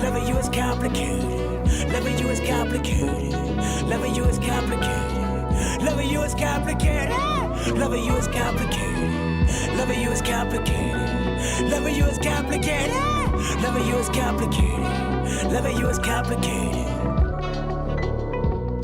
Loving you is complicated. Loving you is complicated. Loving you is complicated. Loving you is complicated. Loving you is complicated. Loving you is complicated. Loving you is complicated. Loving you is complicated. Loving you is complicated.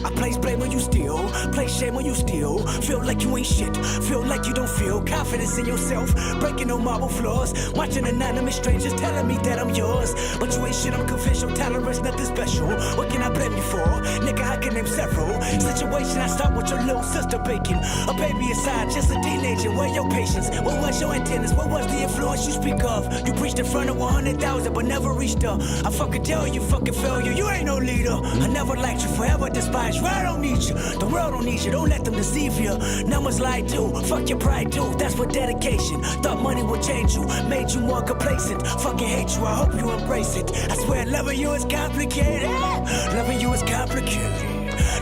I place blame when you steal, place shame when you steal. Feel like you ain't shit, feel like you don't feel confidence in yourself. Breaking no marble floors, watching anonymous strangers telling me that I'm yours. But you ain't shit, I'm convinced your tolerance nothing special. What can I blame you for? Nigga, I can name several. Situation I start with your little sister baking. A baby aside, just a teenager, where your patience? What was your antennas? What was the influence you speak of? You preached in front of 100,000 but never reached her. I fucking tell you, fucking failure, you ain't no leader. I never liked you, forever despised you. I don't need you, the world don't need you, don't let them deceive you. Numbers lie too, fuck your pride too, that's what dedication. Thought money would change you, made you more complacent. Fucking hate you, I hope you embrace it. I swear loving you is complicated. Loving you is complicated.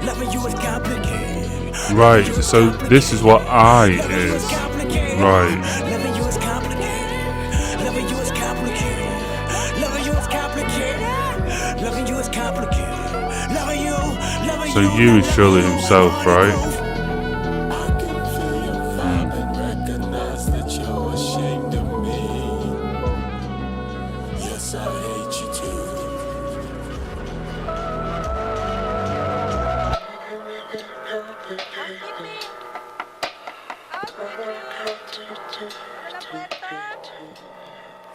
Loving you is complicated. Right, so this is what I is. Right. Loving you is complicated. Loving you is complicated. Loving you is complicated. Loving you is complicated. Loving you, loving you. So you is surely himself, right? I can feel your vibe and recognize that you're ashamed of me. Yes, I hate you too.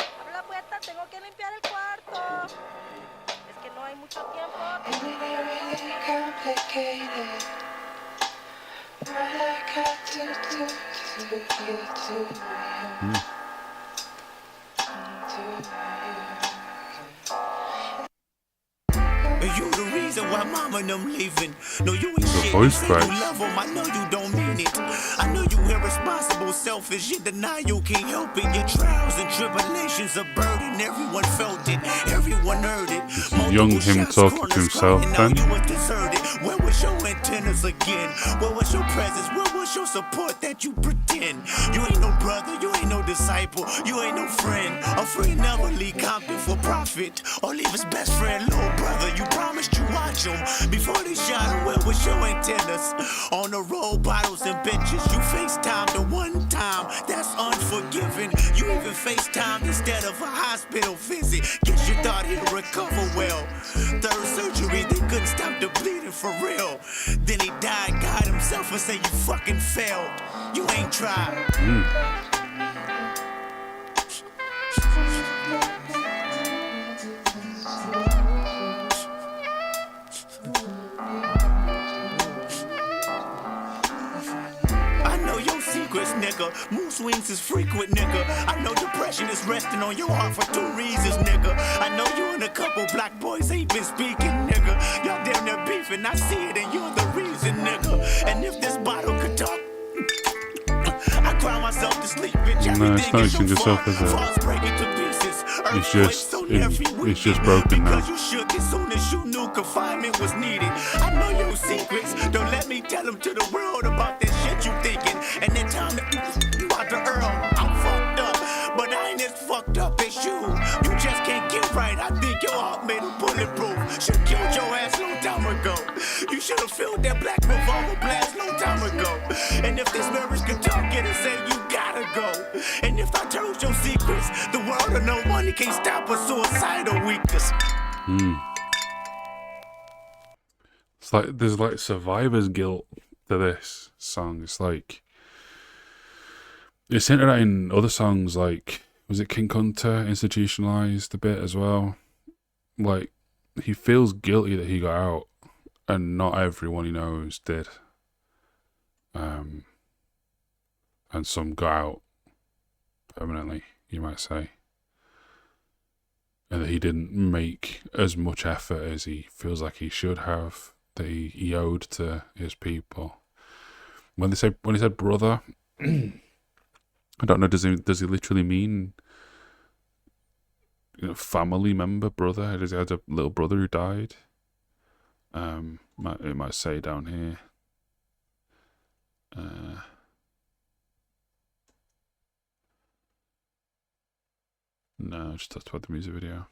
Abre la puerta, tengo que limpiar el cuarto. Es que no hay mucho tiempo. You the reason why mama and them leaving. No, you ain't shit. voice You say cracks. you love them, I know you don't mean it. I know you irresponsible, selfish, you deny you can't help it. Your trials and tribulations are burden. Everyone felt it, everyone heard it. Young Multiple him shots, talking to corners himself crying then. out you was deserted. Where was your antennas again? Where was your presence? Where was your support that you pretend? You ain't no brother, you ain't no disciple, you ain't no friend. A friend never leave Compton for profit or leave his best friend, little brother. You promised you watch him before they shot him. Where was your antennas? On the road, bottles and benches. You FaceTime the one time, that's unforgiving. You even FaceTime instead of a hospital visit. Guess you thought he'd recover well. Third surgery, they couldn't stop the bleeding for real. Then he died, God himself, and say you fucking failed. You ain't tried. I know your secrets, nigga. Mood swings is frequent, nigga. I know depression is resting on your heart for 2 reasons, nigga. I know you and a couple black boys ain't been speaking, nigga. Y'all damn near beefing, I see it, and you're the reason, nigga. And if this bottle could talk, I cry myself to sleep, bitch. No, it's not Everything is actually your yourself, fault. is it? Falls breaking to pieces. It's just- it's just broken now. Because you shook as soon as you knew confinement was needed. I know your secrets. Don't let me tell them to the world about this shit you thinking. And then time to about the Earl. I'm fucked up, but I ain't as fucked up as you. You just can't get right. I think your heart made a bulletproof. Should killed your ass long time ago. You should have filled that black revolver blast long time ago. And if this marriage could talk, get and say you gotta go. And if I told your secrets, the world of no money can't stop a suicidal weakness. It's like there's like survivor's guilt to this song. It's like it's hinted at in other songs, like was it King Kunta, Institutionalized a bit as well. Like he feels guilty that he got out, and not everyone he knows did. And some got out permanently, you might say. And that he didn't make as much effort as he feels like he should have, that he owed to his people. When he said brother, I don't know, does he literally mean family member, brother? Does he have a little brother who died? It might say down here. No, just talked about the music video.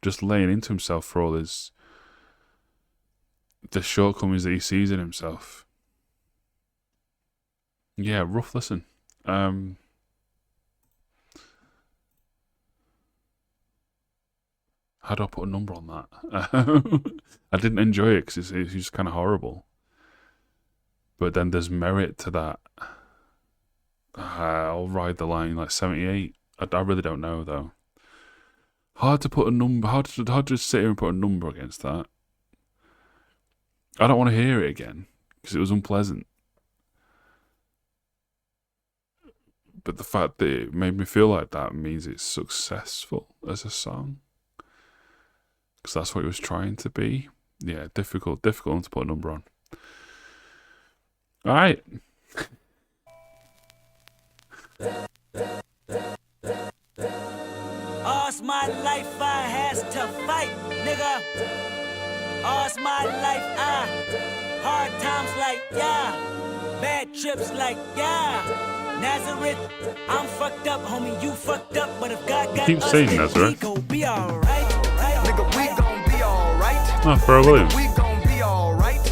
Just laying into himself for all the shortcomings that he sees in himself. Yeah, rough listen. How do I put a number on that? I didn't enjoy it because it's just kind of horrible. But then there's merit to that. I'll ride the line like 78. I really don't know though. Hard to put a number. Hard to just sit here and put a number against that. I don't want to hear it again because it was unpleasant. But the fact that it made me feel like that means it's successful as a song. Because that's what it was trying to be. Yeah, difficult to put a number on. Alright. All's my life I has to fight, nigga. All's my life hard times like, yeah. Bad trips like, yeah. Nazareth, I'm fucked up, homie, you fucked up. But if God got Keep us, saying then Nazareth. we gon' be alright. Nigga, we gon' be alright. Oh, Pharrell Williams. We gon' be alright.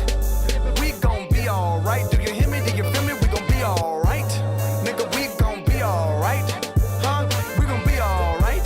We gon' be alright. Do you hear me? Do you feel me? We gon' be alright. Nigga, we gon' be alright. Huh? We gon' be alright.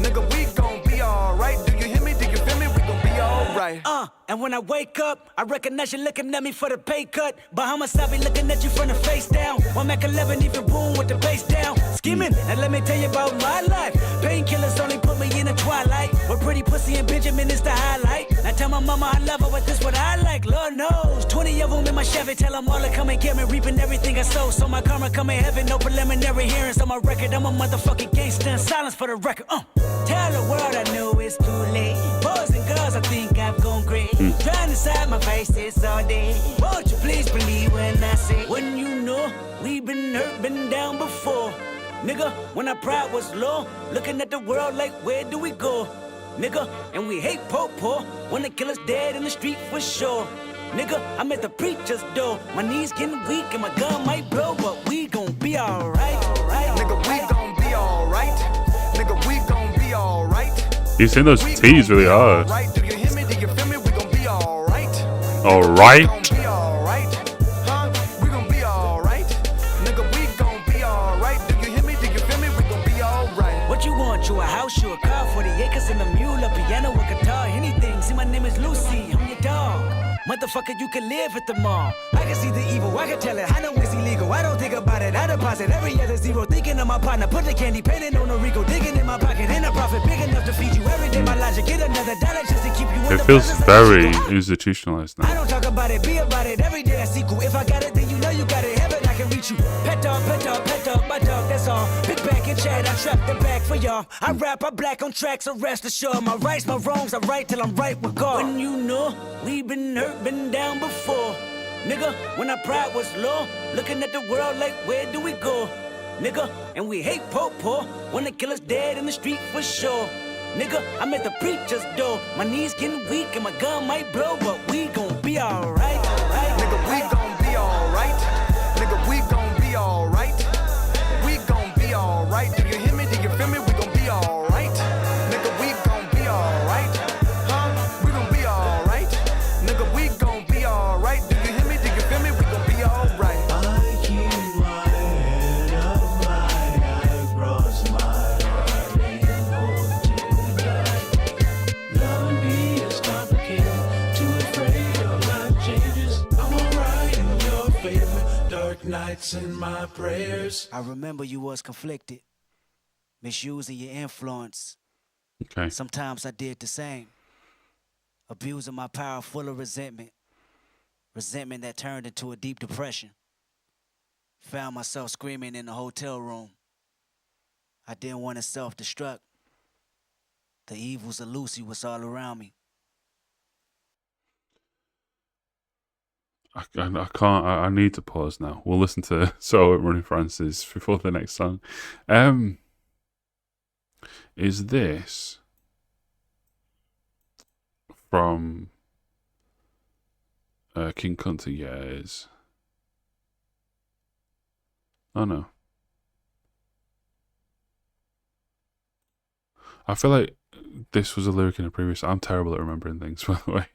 Nigga, we gon' be alright. Do you hear me? Do you feel me? We gon' be alright. And when I wake up, I recognize you looking at me for the pay cut. Bahamas, I be looking at you from the face down. One Mac 11, even boom with the bass down. Scheming, and let me tell you about my life. Painkillers only put me in the twilight. With pretty pussy and Benjamin is the highlight. Now tell my mama I love her, but this what I like. Lord knows, 20 of them in my Chevy. Tell them all to come and get me, reaping everything I sow. So my karma come in heaven, no preliminary hearings on my record. I'm a motherfucking gangster, and silence for the record. Tell the world I know it's too late. Boys and girls, I think I've gone great. Trying to side my face this all day. Won't you please believe when I say, when you know we've been hurt, been down before. Nigga, when our pride was low, looking at the world like, where do we go? Nigga, and we hate po-po, wanna kill us dead in the street for sure. Nigga, I'm at the preacher's door. My knees getting weak and my gun might blow, but we gon' be alright. Nigga, we gon' be alright. Nigga, we gon' be alright. He's saying those T's really hard. Do you hear me? Do you feel me? We gon' be alright. Alright. We gon' be alright. Huh? We gon' be alright. Nigga, we gon' be alright. Do you hear me? Do you feel me? We gon' be alright. What you want? You a house, you a car, 40 acres and a mule, a piano, a guitar, anything. See, my name is Lucy, I'm your dog. Motherfucker, you can live at the mall. I can see the evil, I can tell it. I know it's illegal. I don't think about it. I deposit every other zero. Thinking of my partner, put the candy painting on a Rico. Digging in my pocket, in a profit big enough to feed you every day. My logic, get another dollar just to keep you in It the feels business. very institutionalized I now. don't talk about it, be about it. Every day I see cool. If I got it, then you know you got it. Heaven, I can reach you. Pet dog, my dog, that's all. Pick back and chat, I trap the back for y'all. I rap, I black on tracks, so rest assured. My rights, my wrongs, I right till I'm right with God. When you know we been hurt, been down before. Nigga, when our pride was low, looking at the world like, where do we go? Nigga, and we hate po-po, wanna kill us dead in the street for sure. Nigga, I'm at the preacher's door. My knees getting weak and my gun might blow, but we gon' be alright. Nigga, we gon' be alright. Nigga, we gon' be alright. We gon' be alright. Do you hear me? Do you feel me? We gon' be alright. Nigga, we gon' be alright. Huh? We gon' be alright. Nigga, we gon' be alright. Do you hear me? Do you in my prayers. I remember you was conflicted, misusing your influence. Okay. Sometimes I did the same, abusing my power full of resentment. Resentment that turned into a deep depression. Found myself screaming in the hotel room. I didn't want to self-destruct. The evils of Lucy was all around me. I can't. I need to pause now. We'll listen to So Running Francis before the next song. Is this from King Kunta? Yeah, it is. Oh no. I feel like this was a lyric in a previous. I'm terrible at remembering things, by the way.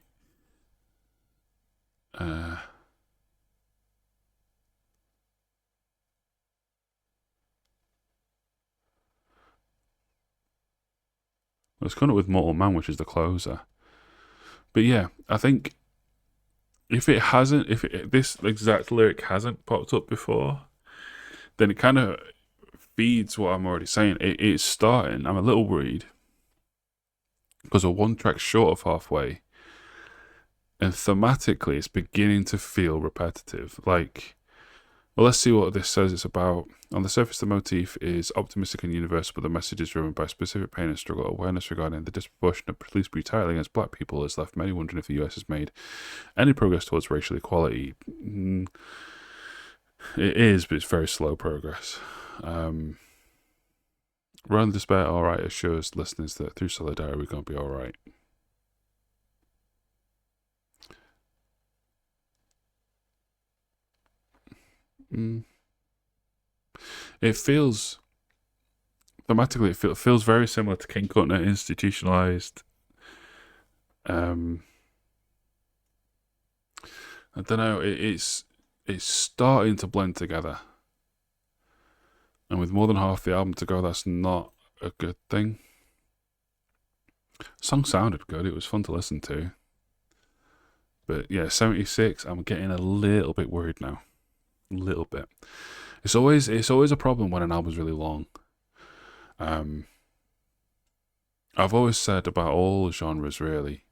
It's coming up with Mortal Man, which is the closer. But yeah, I think if this exact lyric hasn't popped up before, then it kind of feeds what I'm already saying. It's starting. I'm a little worried because a one track short of halfway, and thematically, it's beginning to feel repetitive. Like, well, let's see what this says it's about. On the surface, the motif is optimistic and universal, but the message is driven by specific pain and struggle. Awareness regarding the disproportionate police brutality against black people has left many wondering if the US has made any progress towards racial equality. It is, but it's very slow progress. Around the despair, alright, assures listeners that through solidarity we're going to be alright. It feels thematically, it feels very similar to King Kunta, Institutionalized. I don't know. It's starting to blend together, and with more than half the album to go, that's not a good thing. The song sounded good. It was fun to listen to, but yeah, 76. I'm getting a little bit worried now. A little bit. It's always a problem when an album's really long. I've always said about all genres, really,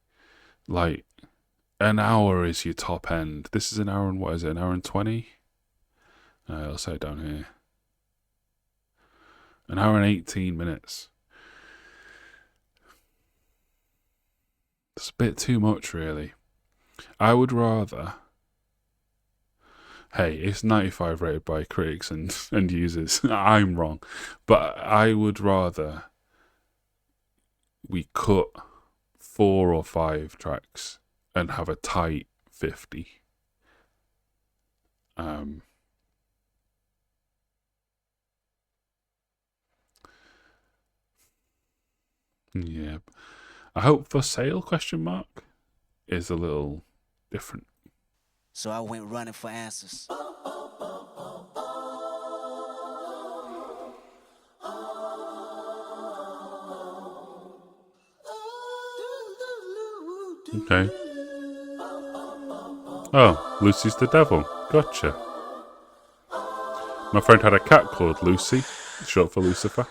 like an hour is your top end. This is an hour and what is it? An hour and 20? I'll say it down here. An hour and 18 minutes. It's a bit too much, really. I would rather. Hey, it's 95 rated by critics and users. I'm wrong. But I would rather we cut 4 or 5 tracks and have a tight 50. Yeah. I hope For Sale ? Is a little different. So I went running for answers. Okay. Oh, Lucy's the devil. Gotcha. My friend had a cat called Lucy, short for Lucifer.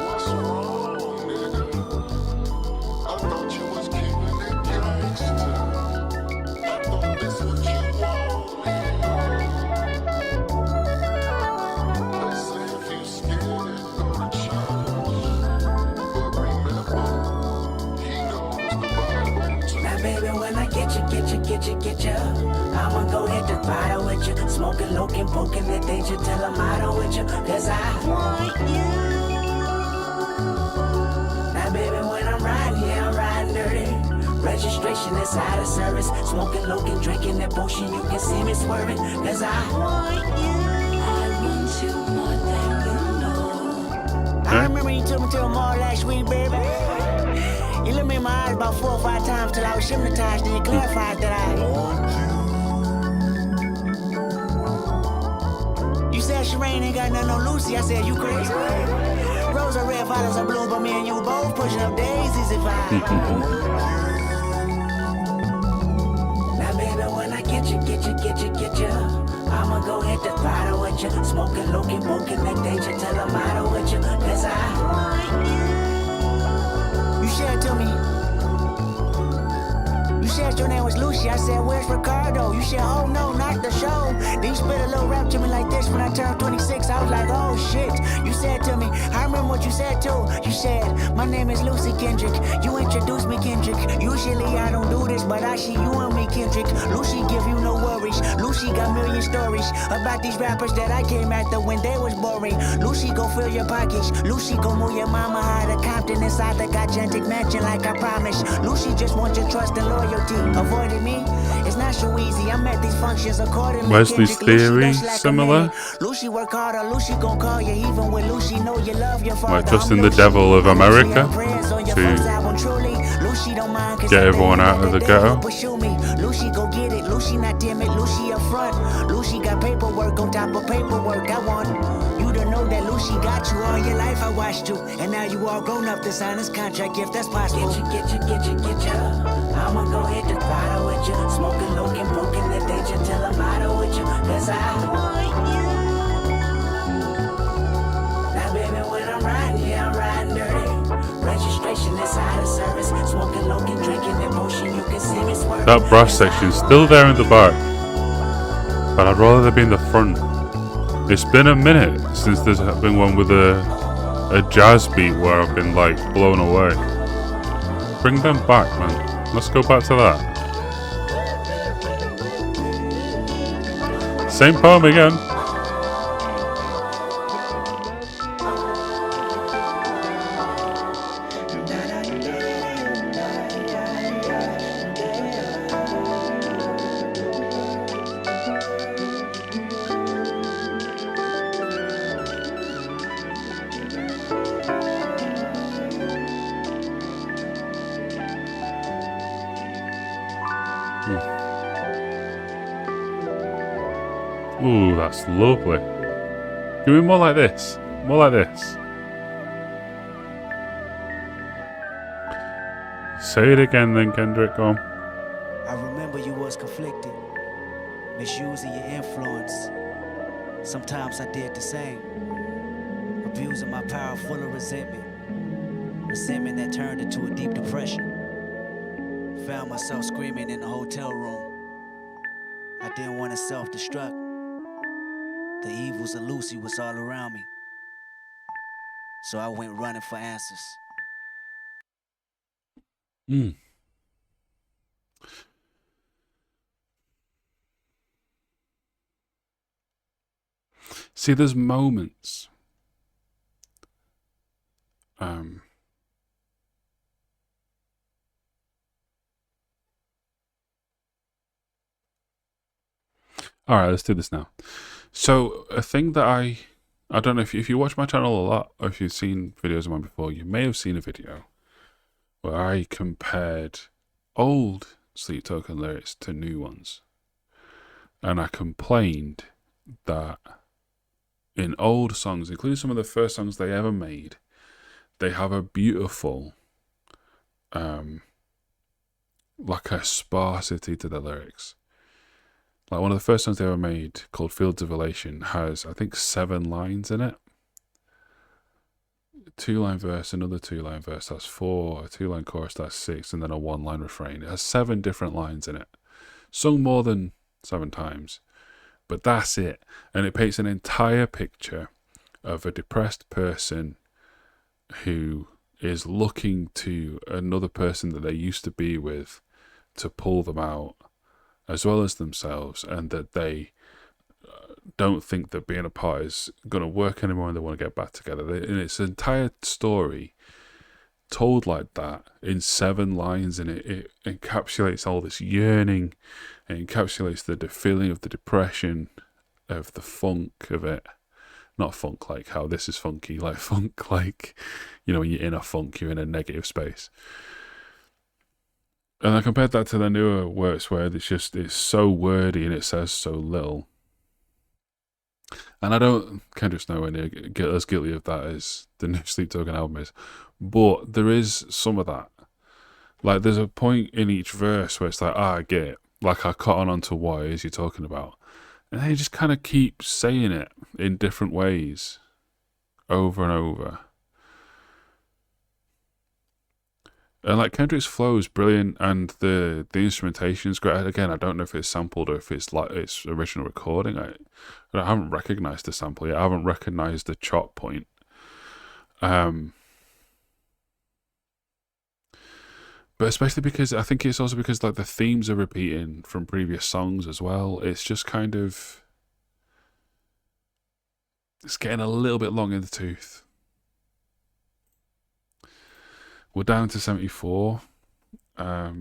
What's wrong, nigga? I thought you was keeping it gangster. I thought this what you wanted. They say if you scared, go to church. But remember, he knows the Bible too. Now, baby, when I get you, I'ma go hit the fire with you. Smoking, looking, poking the danger till I'm out with you. Cause I want you. Now, baby, when I'm riding, yeah, I'm riding dirty. Registration inside of service. Smoking, looking, drinking that potion. You can see me swerving. Cause I want you. I want you more than I remember you took me to the mall last week, baby. You looked me in my eyes about 4 or 5 times till I was hypnotized, and you clarified that You said Shireen ain't got nothing on Lucy. I said, you crazy? Rose are red, violets are blue, but me and you both pushing up daisies if I. Now, baby, when I get you, I'ma go hit the throttle with you. Smoking, looking, booking that danger till I'm out with you. Cause I want you. You said to me, you said your name was Lucy. I said, where's Ricardo? You said, oh no, not the show. Then you spit a little rap to me like this when I turned 26. I was like, oh shit. You said to me, I remember what you said too. You said, my name is Lucy Kendrick. You introduced me, Kendrick. Usually I don't do this, but I see you and me, Kendrick. Lucy give you no worries. Lucy got million stories about these rappers that I came after when they was boring. Lucy go fill your pockets. Lucy go move your mama out of Compton inside the gigantic mansion like I promised. Lucy just wants your trust and loyalty. Avoiding me, it's not so easy. I'm at these functions accordingly. Wesley's theory, similar. Lucy work harder, Lucy gon' call you even when Lucy know you love your father. Like trusting the devil of America to get everyone out of the ghetto. Lucy go get it, Lucy not timid, Lucy up front. Lucy got paperwork on top of paperwork. I want you to know that Lucy got you all your life. I watched you, and now you all grown up to sign this contract if that's possible. Get you. I'ma go hit the throttle with you. Smoking, looking, broken, the danger till I'm out with you. Cause I want you. Now, baby, when I'm riding, yeah, I'm riding dirty. Registration inside of service. Smoking, looking, drinking, emotion. You can see me swerving. That brass section's still there in the back, but I'd rather they be in the front. It's been a minute since there's been one with a jazz beat where I've been like blown away. Bring them back, man. Let's go back to that. Same poem again. Ooh, that's lovely. Give me more like this. More like this. Say it again then, Kendrick. Go on. I remember you was conflicted, misusing your influence. Sometimes I did the same, abusing my power full of resentment. Resentment that turned into a deep depression. Found myself screaming in the hotel room. I didn't want to self-destruct. The evils of Lucy was all around me. So I went running for answers. See, there's moments. All right, let's do this now. So a thing that I don't know if you watch my channel a lot, or if you've seen videos of mine before, you may have seen a video where I compared old Sleep Token lyrics to new ones. And I complained that in old songs, including some of the first songs they ever made, they have a beautiful, like a sparsity to the lyrics. Like one of the first songs they ever made, called Fields of Elation, has, I think, 7 lines in it. 2-line verse, another 2-line verse, that's 4, a 2-line chorus, that's 6, and then a 1-line refrain. It has 7 different lines in it. Sung more than 7 times. But that's it. And it paints an entire picture of a depressed person who is looking to another person that they used to be with to pull them out, as well as themselves, and that they don't think that being apart is going to work anymore and they want to get back together. And it's an entire story told like that in 7 lines, and it encapsulates all this yearning, it encapsulates the feeling of the depression, of the funk of it. Not funk like how this is funky, like funk like, you know, when you're in a funk, you're in a negative space. And I compared that to the newer works where it's so wordy and it says so little. And I don't, Kendrick's nowhere near as guilty of that as the new Sleep Token album is. But there is some of that. Like, there's a point in each verse where it's like, I get it. Like, I caught on to what it is you're talking about. And then you just kind of keep saying it in different ways. Over and over. And like Kendrick's flow is brilliant, and the instrumentation is great. Again, I don't know if it's sampled or if it's like its original recording. I haven't recognized the sample yet. I haven't recognized the chop point. But especially because I think it's also because like the themes are repeating from previous songs as well. It's just kind of, it's getting a little bit long in the tooth. We're down to 74. That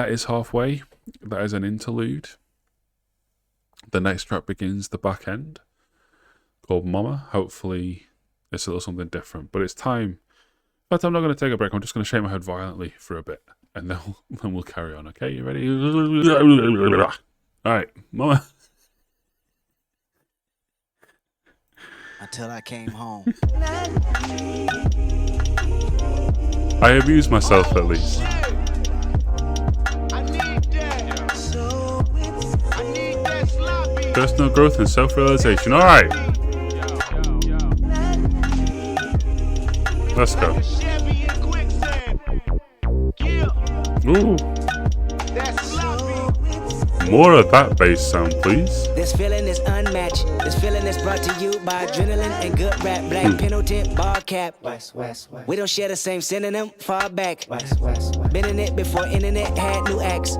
is halfway. That is an interlude. The next track begins the back end, called Mama. Hopefully it's a little something different. But it's time. In fact, I'm not going to take a break. I'm just going to shake my head violently for a bit. And then we'll carry on. Okay, you ready? Alright, Mama. Until I came home. I amuse myself at least. Personal growth and self-realization. Alright. Let's go. Ooh. More of that bass sound, please. This feeling is unmatched. This feeling is brought to you by adrenaline and good rap. Black Pendleton, bar cap. We don't share the same synonym, far back. Been in it before internet had new acts.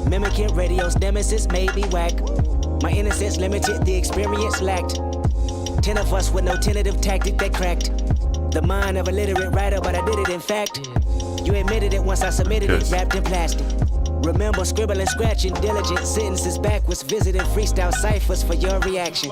Mimicking radio's nemesis made me whack. My innocence limited, the experience lacked. 10 of us with no tentative tactic that cracked. The mind of a literate writer, but I did it in fact. You admitted it once I submitted it, wrapped in plastic. Remember scribbling, scratching, diligent sentences backwards, visiting freestyle ciphers for your reaction.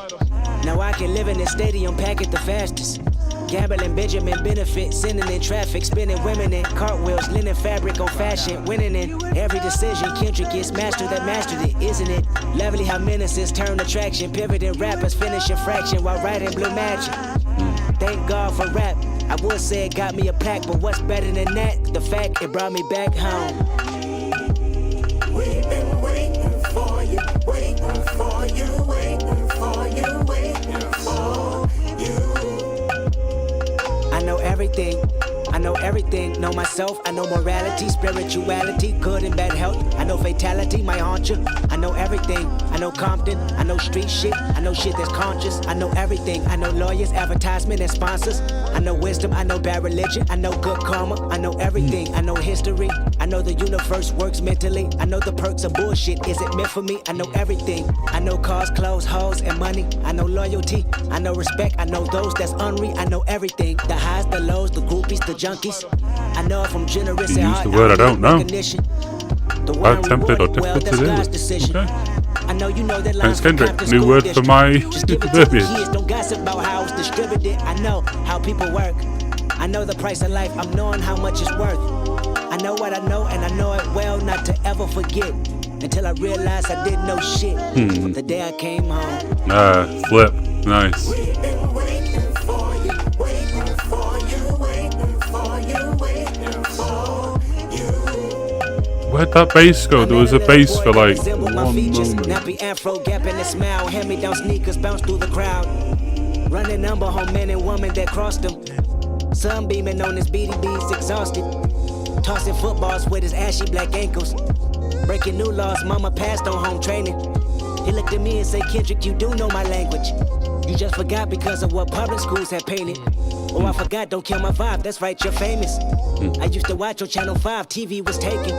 Now I can live in this stadium, pack it the fastest. Gambling, Benjamin benefit, sending in traffic, spinning women in cartwheels, linen fabric on fashion, winning in every decision. Kendrick is master that mastered it, isn't it? Lovely how menaces turn attraction, pivoting rappers, finishing fraction while writing blue magic. Thank God for rap. I would say it got me a plaque, but what's better than that? The fact it brought me back home. We've been waiting for you, waiting for you, waiting for you, waiting for you. I know everything. I know everything, know myself, I know morality, spirituality, good and bad health. I know fatality, my haunt you. I know everything, I know Compton, I know street shit, I know shit that's conscious. I know everything, I know lawyers, advertisement and sponsors. I know wisdom, I know bad religion, I know good karma. I know everything, I know history. I know the universe works mentally. I know the perks of bullshit, is it meant for me? I know everything, I know cars, clothes, hoes, and money. I know loyalty, I know respect, I know those that's unreal. I know everything, the highs, the lows, the groupies, the junkies. I know if I'm generous You and use hard, the word I don't know. Well, tempted or difficult to do. Okay. I know you know that Thanks, Kendrick. New word for my verbiage. Don't gossip about how it's distributed. I know how people work. I know the price of life. I'm knowing how much it's worth. I know what I know, and I know it well not to ever forget. Until I realized I didn't know shit from the day I came home. Flip. Nice. We've been waiting for you, waiting for you, waiting for you, waiting for you. Where'd that bass go? There was a bass for like Resemble my 1 features, moment. nappy afro, gap in the smile, hand-me-down sneakers bounce through the crowd. Running number home men and women that crossed him. Sunbeaming on his BDBs, exhausted. Tossing footballs with his ashy black ankles. Breaking new laws, mama passed on home training. He looked at me and said, Kendrick, you do know my language. You just forgot because of what public schools have painted. Oh, I forgot, don't kill my vibe, that's right, you're famous. I used to watch on Channel 5, TV was taken.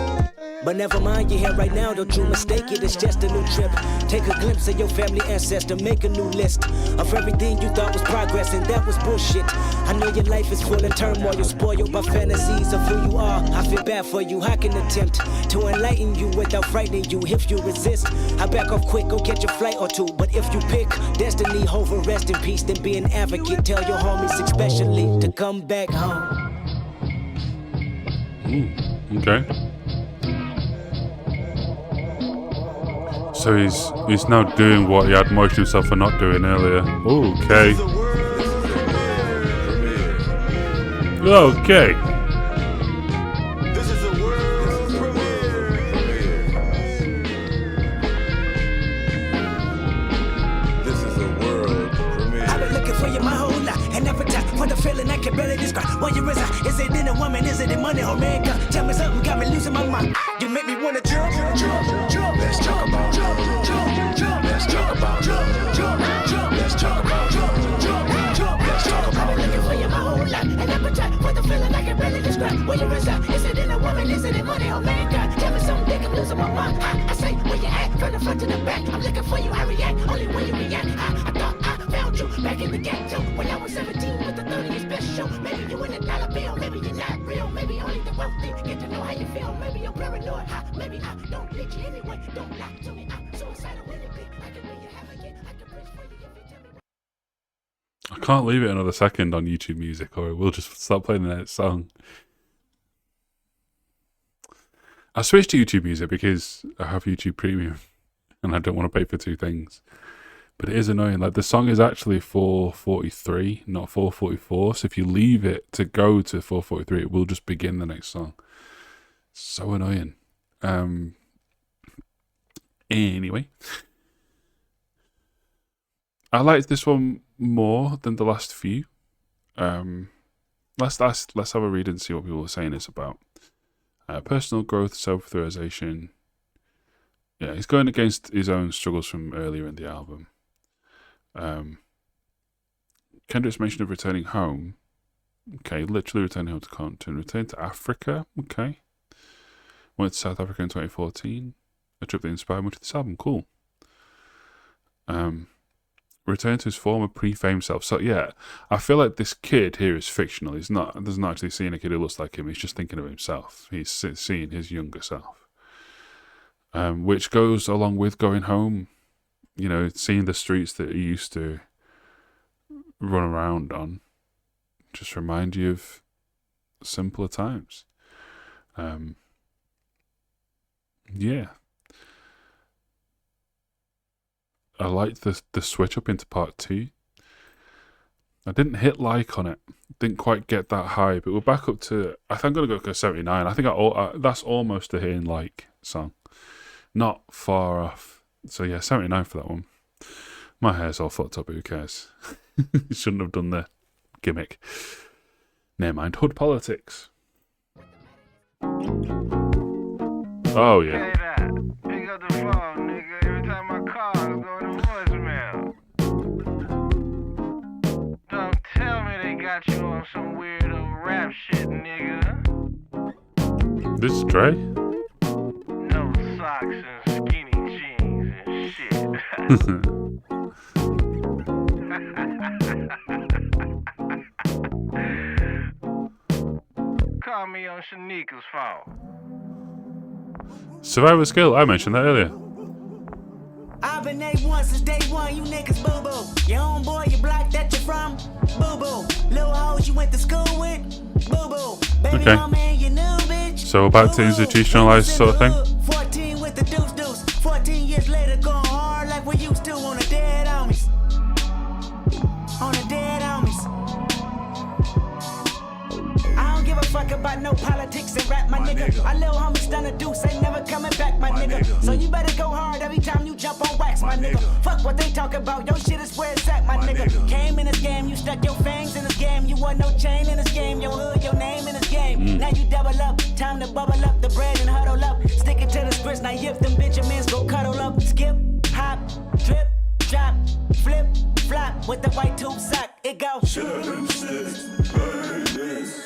But never mind, you're here right now, don't you mistake it, it's just a new trip. Take a glimpse of your family ancestor, make a new list of everything you thought was progress, and that was bullshit. I know your life is full of turmoil, you're spoiled by fantasies of who you are. I feel bad for you, I can attempt to enlighten you without frightening you. If you resist, I back off quick, go catch a flight or two. But if you pick destiny over rest in peace, then be an advocate. Tell your homies especially to come back home. Okay. So he's now doing what he admonished himself for not doing earlier. Okay. Okay. This is a world premiere. This is a world premiere. I've been looking for you my whole life, and every time for the feeling I can barely describe. Where you reside? Is it in a woman? Is it in money or man? Tell me something, got me losing my mind. You make me wanna jump. Let's talk about jump. Let's talk about jump. Let's talk about jump. Let's talk about. I've been looking for you my whole life, and every time for the feeling I can barely describe. Where you reside? Is it in a woman? Is it in money or man? Tell me something, think I'm losing my mind. I say where you at, from the front to the back. I'm looking for you, I react only when you react. I thought I found you back in the ghetto when I was 17 with the 30th special. Maybe you in a dollar bill, maybe you're not real, maybe only the wealthy get to know how you feel. Maybe you're paranoid, maybe I don't need you anyway. Don't lie to me, I'm suicidal anything. I can make you have again, I can bridge for you if you tell me. I can't leave it another second on YouTube Music, or it will just stop playing the next song. I switched to YouTube Music because I have YouTube Premium, and I don't want to pay for two things. But it is annoying. Like, the song is actually 4:43, not 4:44. So if you leave it to go to 4:43, it will just begin the next song. So annoying. Anyway, I liked this one more than the last few. Let's have a read and see what people are saying it's about. Personal growth, self-realization. Yeah, he's going against his own struggles from earlier in the album. Kendrick's mention of returning home. Okay, literally returning home to Compton. Return to Africa. Okay. Went to South Africa in 2014. A trip that inspired much of this album. Cool. Return to his former pre-fame self. So yeah, I feel like this kid here is fictional. He's not. Doesn't actually seeing a kid who looks like him. He's just thinking of himself. He's seeing his younger self. Which goes along with going home. You know, seeing the streets that he used to run around on. Just remind you of simpler times. Yeah. I liked the switch up into part 2. I didn't hit like on it. Didn't quite get that high, but we're back up to. I think I'm gonna go to 79. I think that's almost a hitting like song, not far off. So yeah, 79 for that one. My hair's all fucked up. Who cares? Shouldn't have done the gimmick. Never mind. Hood politics. Oh yeah. Say that. Pick up the phone, nigga. Every time my call is going to voicemail. Don't tell me they got you on some weirdo rap shit, nigga. This is Dre. No socks and skinny jeans and shit. Call me on Shanika's phone. Survivor skill. I mentioned that earlier. I've been A1 since day one, you niggas boo-boo. Your homeboy, your block that you're from, boo-boo. Little hoes you went to school with, boo-boo. Baby Okay. mama and your new bitch. So back to boo-boo. institutionalized sort of thing. 14 with the deuce. 14 years later, going hard like we used to on the dead homies. On the dead homies. I don't give a fuck about no politics and rap, my nigga. My little homies done a deuce, ain't never coming back, my nigga. So you better go hard every time you jump on wax, my nigga. Fuck what they talk about, your shit is where it's at, my nigga. Came in this game, you stuck your fangs in this game. You want no chain in this game, your hood, your name in this game. Now you double up, time to bubble up the bread and huddle up. Stick it to the spritz, now if them Benjamins go cuddle up. Skip, hop, drip, drop, flip, flop with the white tube sock. It go.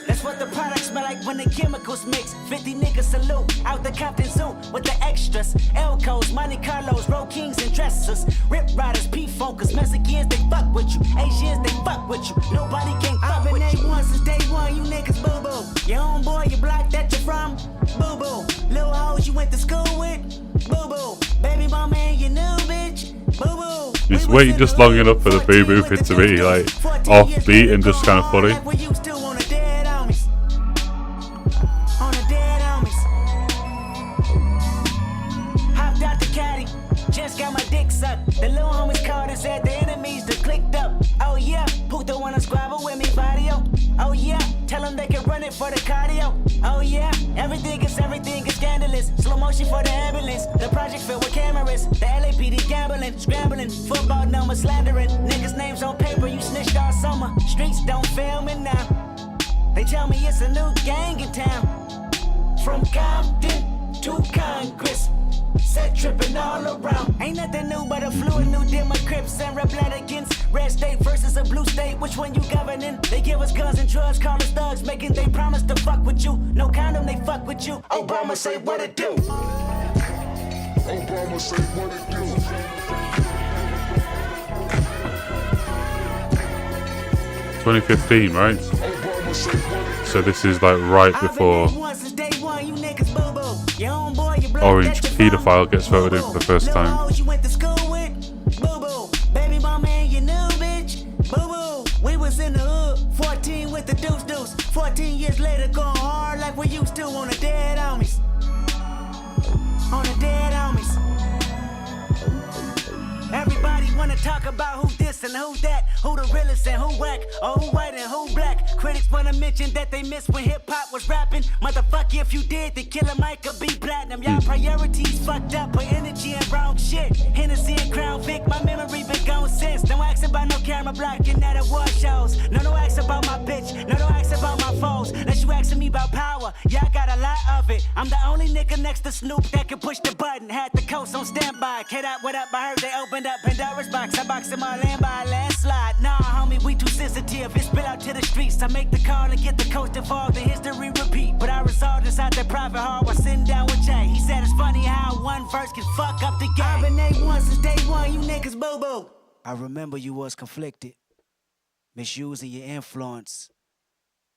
Let's That's what the product smell like when the chemicals mix. 50 niggas salute out the Compton Zoo with the extras. Elcos, Monte Carlos, Roll Kings and dressers. Rip Riders, P-Funkers, Mexicans, they fuck with you. Asians, they fuck with you. Nobody can fuck with you. I've been A1 since day one, you niggas boo-boo. Your own boy, your block that you're from, boo-boo. Little hoes you went to school with, boo-boo. Baby mama and your new bitch, boo-boo. Just wait just long enough for the boo-boo fit to be like offbeat and just kind of funny. Just got my dick sucked. The little homies called and said the enemies that clicked up. Oh yeah, Puto wanna squabble with me, Vadio. Oh yeah, tell them they can run it for the cardio. Oh yeah, everything is scandalous. Slow motion for the ambulance. The project filled with cameras. The LAPD gambling, scrambling. Football numbers slandering. Niggas' names on paper, you snitched all summer. Streets don't fail me now. They tell me it's a new gang in town. From Compton to Congress. Set tripping all around. Ain't nothing new but a fluid new Demo Crips and Red Blood against Red State versus a Blue State. Which one you governing? They give us guns and drugs, call us thugs, making they promise to fuck with you. No condom, they fuck with you. Obama say what it do. Obama say what it do. 2015, right? Obama say what it So this is like right before Orange Pedophile gets voted in for the first time. You went to school with, boo-boo. Baby mama and your new bitch, boo-boo. We was in the hood, 14 with the deuce. 14 years later, going hard like we used to on the dead homies. On the dead homies. Everybody wanna talk about who this and who that, who the realest and who whack, or who white and who black. Critics wanna mention that they missed when hip-hop was rapping. Motherfucker, if you did, then Killer Mike could be platinum. Y'all priorities fucked up, put energy in wrong shit. Hennessy and Crown Vic, my memory been gone since. No ask about no camera blocking at award shows. No ask about my bitch, no ask about my foes. Unless you asking me about power, yeah, I got a lot of it. I'm the only nigga next to Snoop that can push the button. Had the coast on standby. Kid out, what up? I heard they opened up Pandora's box. I boxed in my land by a landslide. Nah, homie, we too sensitive. It spill out to the streets. I make the call and get the coast involved. The history repeat. But I resolved inside that private heart while sitting down with Jay. He said it's funny how one verse can fuck up the game. I've been A1 since day one, you niggas boo-boo. I remember you was conflicted, misusing your influence.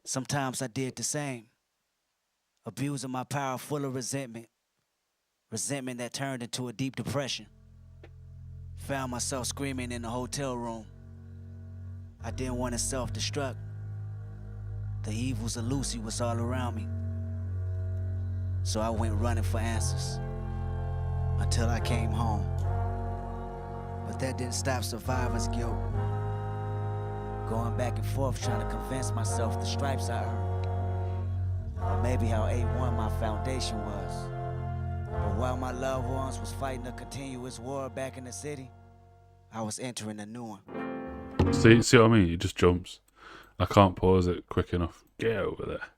Sometimes I did the same. Abusing my power full of resentment. Resentment that turned into a deep depression. Found myself screaming in the hotel room. I didn't want to self-destruct. The evils of Lucy was all around me. So I went running for answers until I came home. But that didn't stop survivor's guilt. Going back and forth trying to convince myself the stripes I earned. Or maybe how A1 my foundation was. But while my loved ones was fighting a continuous war back in the city, I was entering a new one. See what I mean? It just jumps. I can't pause it quick enough. Get over there.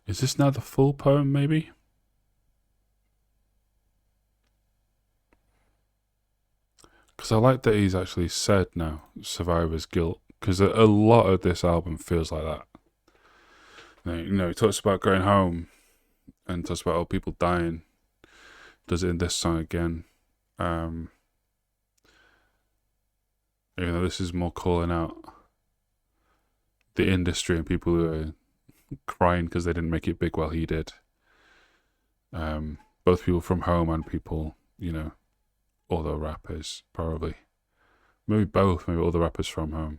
Is this now the full poem, maybe? Because I like that he's actually said now, survivor's guilt. Because a lot of this album feels like that. You know, he talks about going home and talks about people dying. Does it in this song again. Even though this is more calling out the industry and people who are crying because they didn't make it big while he did. Both people from home and people, you know, other rappers, probably. Maybe both, maybe other rappers from home.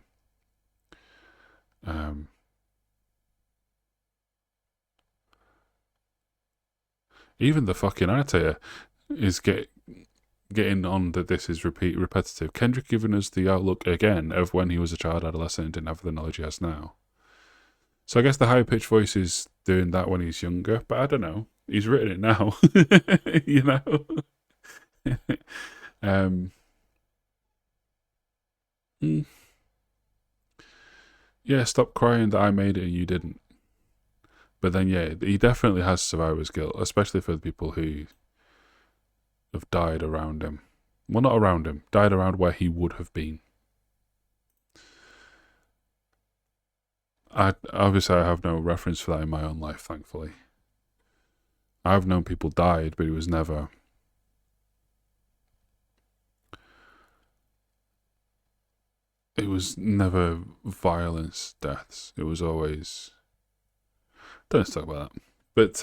Even the fucking annotator is getting on that this is repetitive. Kendrick giving us the outlook again of when he was a child adolescent and didn't have the knowledge he has now. So I guess the high pitched voice is doing that when he's younger, but I don't know. He's written it now, you know. Yeah, stop crying that I made it and you didn't. But then, yeah, he definitely has survivor's guilt, especially for the people who have died around him Well, not around him. Died around where he would have been. Obviously, I have no reference for that in my own life, thankfully. I've known people died, but it was never... It was never violence deaths. It was always... Don't let's talk about that. But,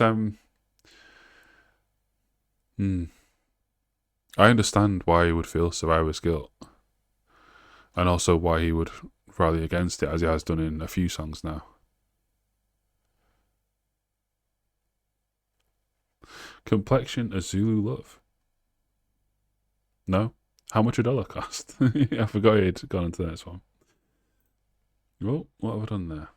I understand why he would feel survivor's guilt. And also why he would rally against it, as he has done in a few songs now. Complexion a Zulu love. No? How much $1 cost? I forgot he'd gone into the next one. Oh, what have I done there?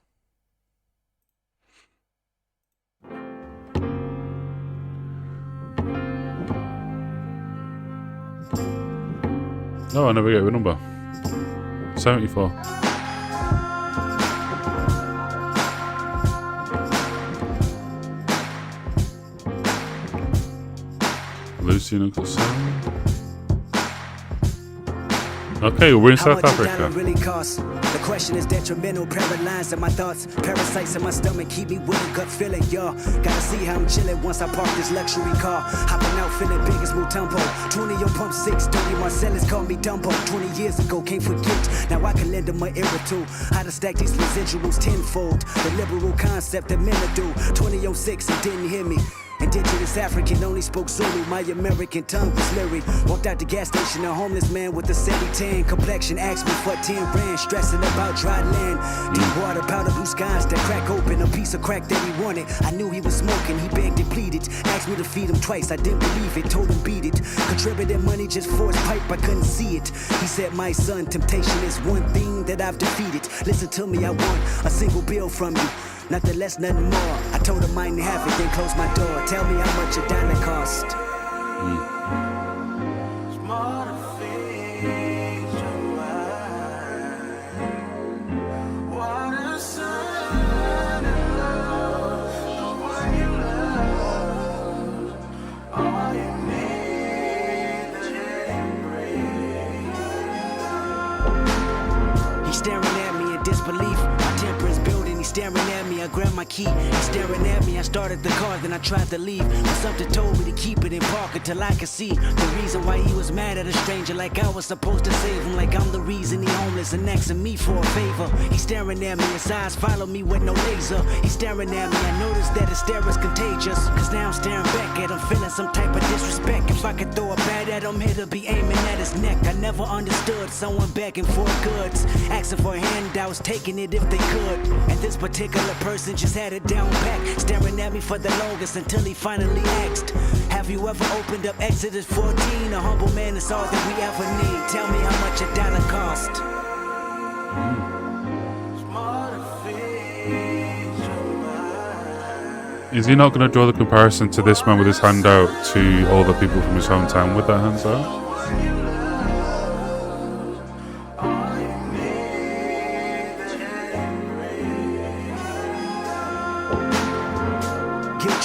No, I never gave a number. 74. Lucy and Uncle Sam. Okay, we're in South Africa. Really cost? The question is detrimental, paralyzed in my thoughts. Parasites in my stomach keep me with a gut feeling, y'all. Gotta see how I'm chilling once I park this luxury car. Hopping out feeling big as Mutombo. 20 on pump 6, 30 Marcellus called me Dumbo. 20 years ago, can't forget. Now I can lend them my era too. How to stack these residuals tenfold. The liberal concept that men do. 20 on 6 and didn't hear me. Indigenous African, only spoke Zulu. My American tongue was lyric. Walked out the gas station, a homeless man with a sandy tan complexion. Asked me for 10 rand, stressing about dry land. Deep water, powder blue skies that crack open. A piece of crack that he wanted. I knew he was smoking, he begged and pleaded. Asked me to feed him twice, I didn't believe it. Told him beat it. Contributed money just for his pipe, I couldn't see it. He said, my son, temptation is one thing that I've defeated. Listen to me, I want a single bill from you. Nothing less, nothing more. I told him I didn't have it, then closed my door. Tell me how much $1 cost. He's staring at me in disbelief. My temper is building. He's staring at me. I grabbed my key. He's staring at me. I started the car, then I tried to leave. But something told me to keep it in park until I could see the reason why he was mad at a stranger. Like I was supposed to save him. Like I'm the reason he homeless and asking me for a favor. He's staring at me. His eyes follow me with no laser. He's staring at me. I noticed that his stare is contagious. Cause now I'm staring back at him, feeling some type of disrespect. If I could throw a bat at him, he'd be aiming at his neck. I never understood someone begging for goods, asking for handouts, taking it if they could. And this particular person just had it down pat, staring at me for the longest until he finally asked, have you ever opened up Exodus 14? A humble man is all that we ever need. Tell me how much $1 cost. Is he not going to draw the comparison to this man with his hand out to all the people from his hometown with their hands out?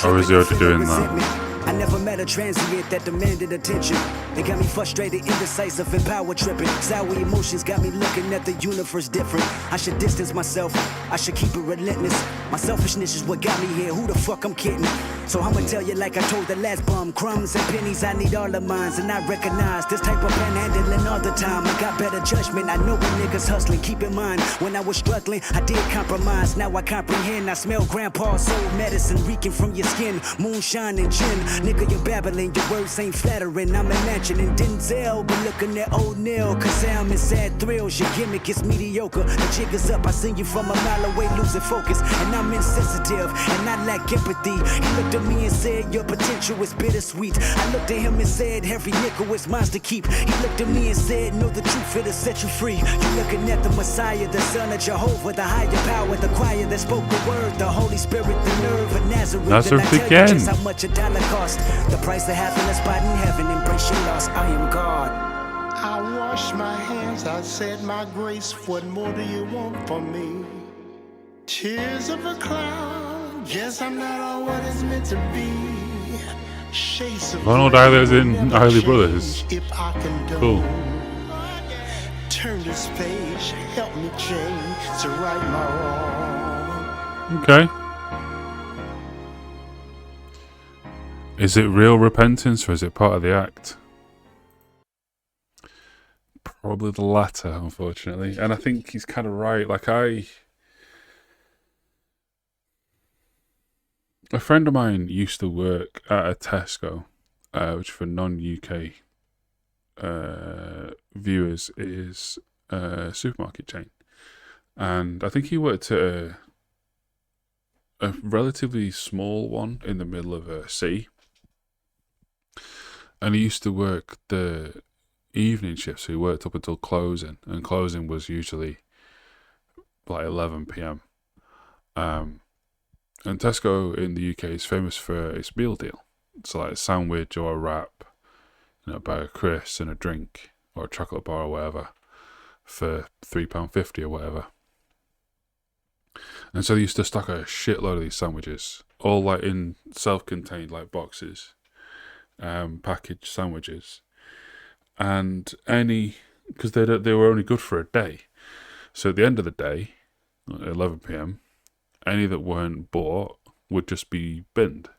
Or is he already doing that? I never met a transient that demanded attention. They got me frustrated, indecisive, and power tripping. Sour emotions got me looking at the universe different. I should distance myself, I should keep it relentless. My selfishness is what got me here, who the fuck I'm kidding? So I'ma tell you like I told the last bum, crumbs and pennies, I need all of mine. And I recognize this type of panhandling all the time. I got better judgment, I know when niggas hustling. Keep in mind, when I was struggling, I did compromise. Now I comprehend, I smell grandpa's soul medicine reeking from your skin. Moonshine and gin, nigga you're babbling, your words ain't flattering. I'm imagining Denzel, but looking at O'Neal. Cause I'm in sad thrills, your gimmick is mediocre. The jig is up, I seen you from a mile away losing focus. And I'm insensitive, and I lack empathy. He looked at me and said, your potential is bittersweet. I looked at him and said, every nickel is mine to keep. He looked at me and said, know the truth, it'll set you free. You're looking at the Messiah, the Son of Jehovah, the higher power, the choir that spoke the word, the Holy Spirit, the nerve of Nazareth. Nazareth and I tell you again. just how much $1 cost. The price of having a spot in heaven, embrace your loss, I am God. I wash my hands, I said my grace. What more do you want from me? Tears of a cloud, guess I'm not all what it's meant to be. Shades of Ronald gray Eiley is will in never Eiley change Brothers. If I can do. Cool. Turn this page, help me change to right my wrong. Okay. Is it real repentance or is it part of the act? Probably the latter, unfortunately. And I think he's kind of right. Like, a friend of mine used to work at a Tesco, which for non-UK viewers is a supermarket chain. And I think he worked at a relatively small one in the middle of a city. And he used to work the evening shift, so he worked up until closing, and closing was usually like 11 p.m. And Tesco in the UK is famous for its meal deal. It's like a sandwich or a wrap, a bag of crisps and a drink, or a chocolate bar or whatever, for £3.50 or whatever. And so they used to stock a shitload of these sandwiches, all like in self-contained like boxes, packaged sandwiches, and because they were only good for a day. So at the end of the day, at 11 p.m, any that weren't bought would just be binned.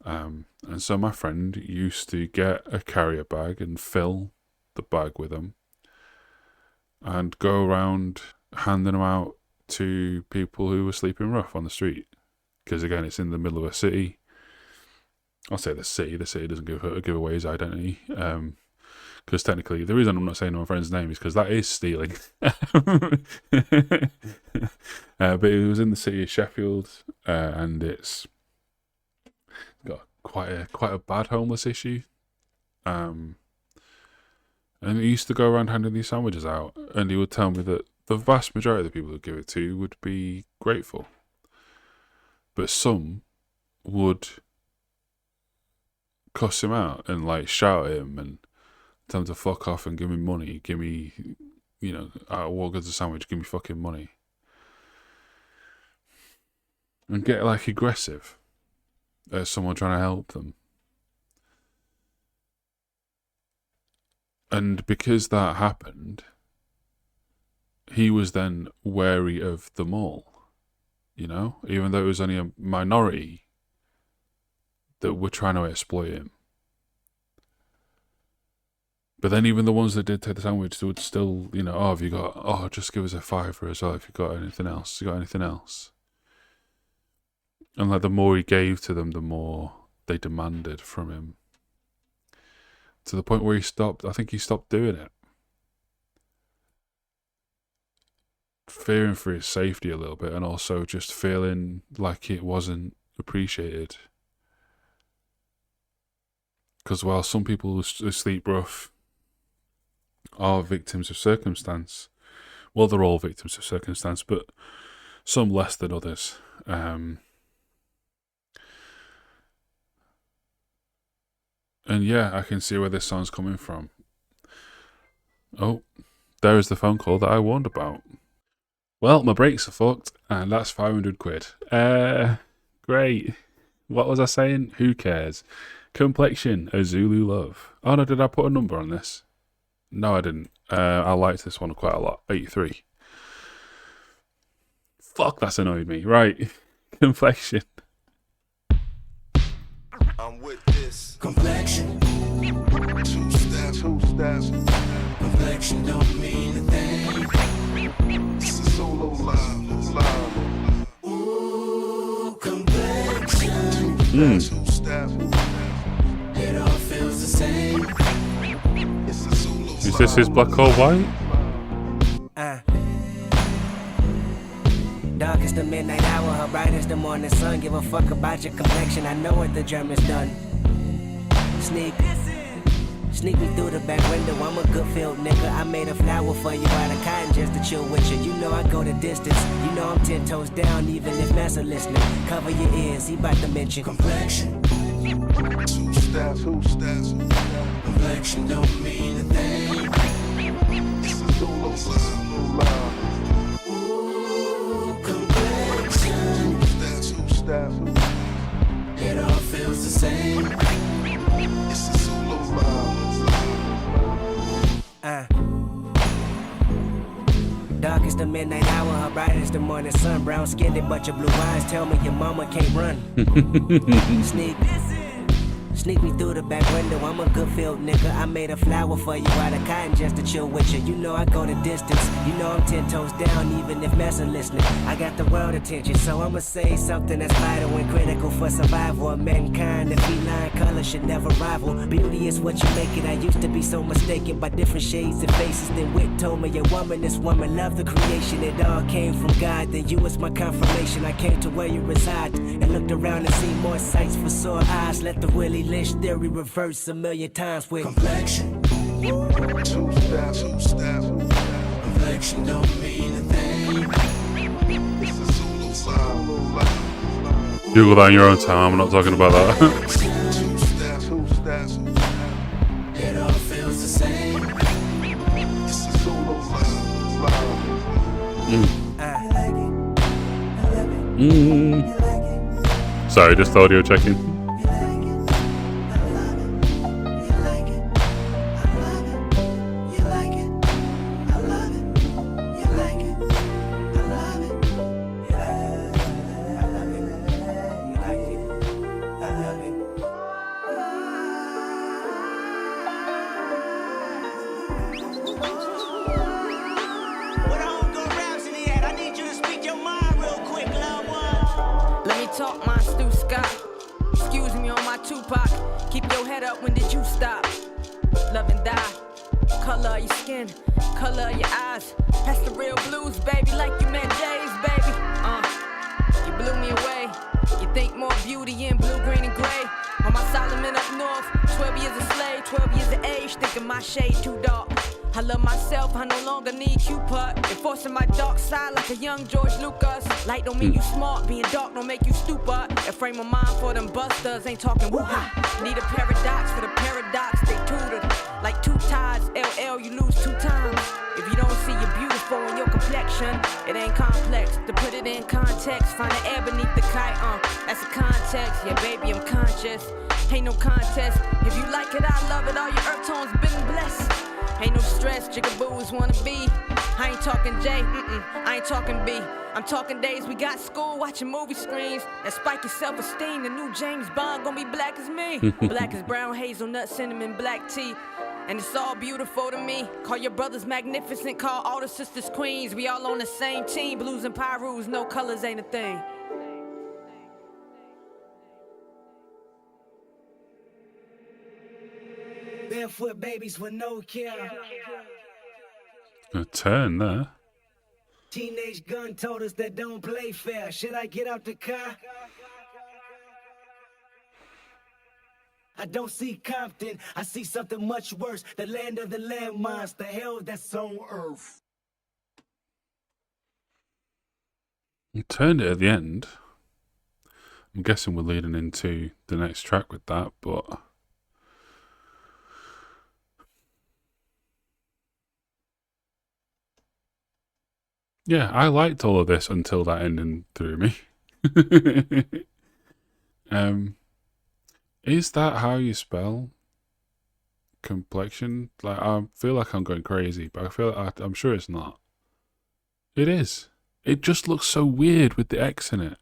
And so my friend used to get a carrier bag and fill the bag with them, and go around handing them out to people who were sleeping rough on the street. Because again, it's in the middle of a city. I'll say the city doesn't give away his identity. Because technically, the reason I'm not saying my friend's name is because that is stealing. But it was in the city of Sheffield, and it's got quite a bad homeless issue. And he used to go around handing these sandwiches out, and he would tell me that the vast majority of the people who give it to would be grateful, but some would cuss him out and like shout at him and tell him to fuck off and give me money, give me, what good's a sandwich, give me fucking money. And get like aggressive as someone trying to help them. And because that happened, he was then wary of them all, even though it was only a minority that were trying to exploit him. But then even the ones that did take the sandwich, they would still, have you got, just give us a £5 as well if you've got anything else. You got anything else? And like the more he gave to them, the more they demanded from him. To the point where he stopped doing it. Fearing for his safety a little bit, and also just feeling like it wasn't appreciated. Because while some people who sleep rough are victims of circumstance, well, they're all victims of circumstance, but some less than others. And yeah, I can see where this song's coming from. Oh, there is the phone call that I warned about. Well, my brakes are fucked, and that's 500 quid. Great. What was I saying? Who cares? Complexion, a Zulu love. Oh no, did I put a number on this? No, I didn't. I liked this one quite a lot. 83. Fuck, that's annoyed me. Right. Complexion. I'm with this. Complexion. Two steps. Complexion don't mean a thing. It's a solo live. Ooh, complexion. Two steps. It all feels the same. It's a solo live. Is this his black or white? Darkest the midnight hour, her brightest the morning sun. Give a fuck about your complexion, I know what the German's done. Sneak me through the back window, I'm a good field nigga. I made a flower for you out of cotton just to chill with you. You know I go the distance, you know I'm 10 toes down even if Massa listening. Cover your ears, he bout to mention complexion. Two steps. Complexion don't mean a thing. It's a solo live. Ooh, complexion. Two steps. It all feels the same. the midnight hour, her bright as the morning sun. Brown skinned, but your blue eyes tell me your mama can't run. Sneak me through the back window, I'm a good field nigga. I made a flower for you out of cotton just to chill with you. You know I go the distance, you know I'm 10 toes down even if messing listening. I got the world attention, so I'ma say something that's vital and critical for survival of mankind. The feline color should never rival. Beauty is what you make it. I used to be so mistaken by different shades and faces. Then wit told me a woman, this woman loved the creation. It all came from God, then you was my confirmation. I came to where you reside and looked around and seen more sights for sore eyes. Let the Willie Lynch theory reverse a million times with complexion. Two step. Complexion don't mean a thing. It's a Zulu sound. Google that in your own time. I'm not talking about that. Two step. It all feels the same. It's a Zulu sound. Sorry, just audio checking. Light don't mean you smart, being dark don't make you stupid. A frame of mind for them busters, ain't talking woo-ha. Need a paradox for the paradox, they tutored. Like two tides, LL, you lose 2 times. If you don't see you're beautiful in your complexion, it ain't complex. To put it in context, find the air beneath the kite, that's a context. Yeah, baby, I'm conscious, ain't no contest. If you like it, I love it, all your earth tones been blessed. Ain't no stress, jigaboos wanna be. I ain't talking J, I ain't talking B. I'm talking days we got school, watching movie screens. That spike your self-esteem, the new James Bond gonna be black as me. Black as brown, hazelnut, cinnamon, black tea. And it's all beautiful to me. Call your brothers magnificent, call all the sisters queens. We all on the same team, blues and pyrus, no colors ain't a thing. Barefoot babies with no care. A turn there. Teenage gun told us that don't play fair. Should I get out the car? I don't see Compton, I see something much worse. The land of the landmines, the hell that's on earth. You turned it at the end. I'm guessing we're leading into the next track with that, but yeah, I liked all of this until that ending threw me. Is that how you spell complexion? Like, I feel like I'm going crazy, but I feel like I'm sure it's not. It is. It just looks so weird with the X in it.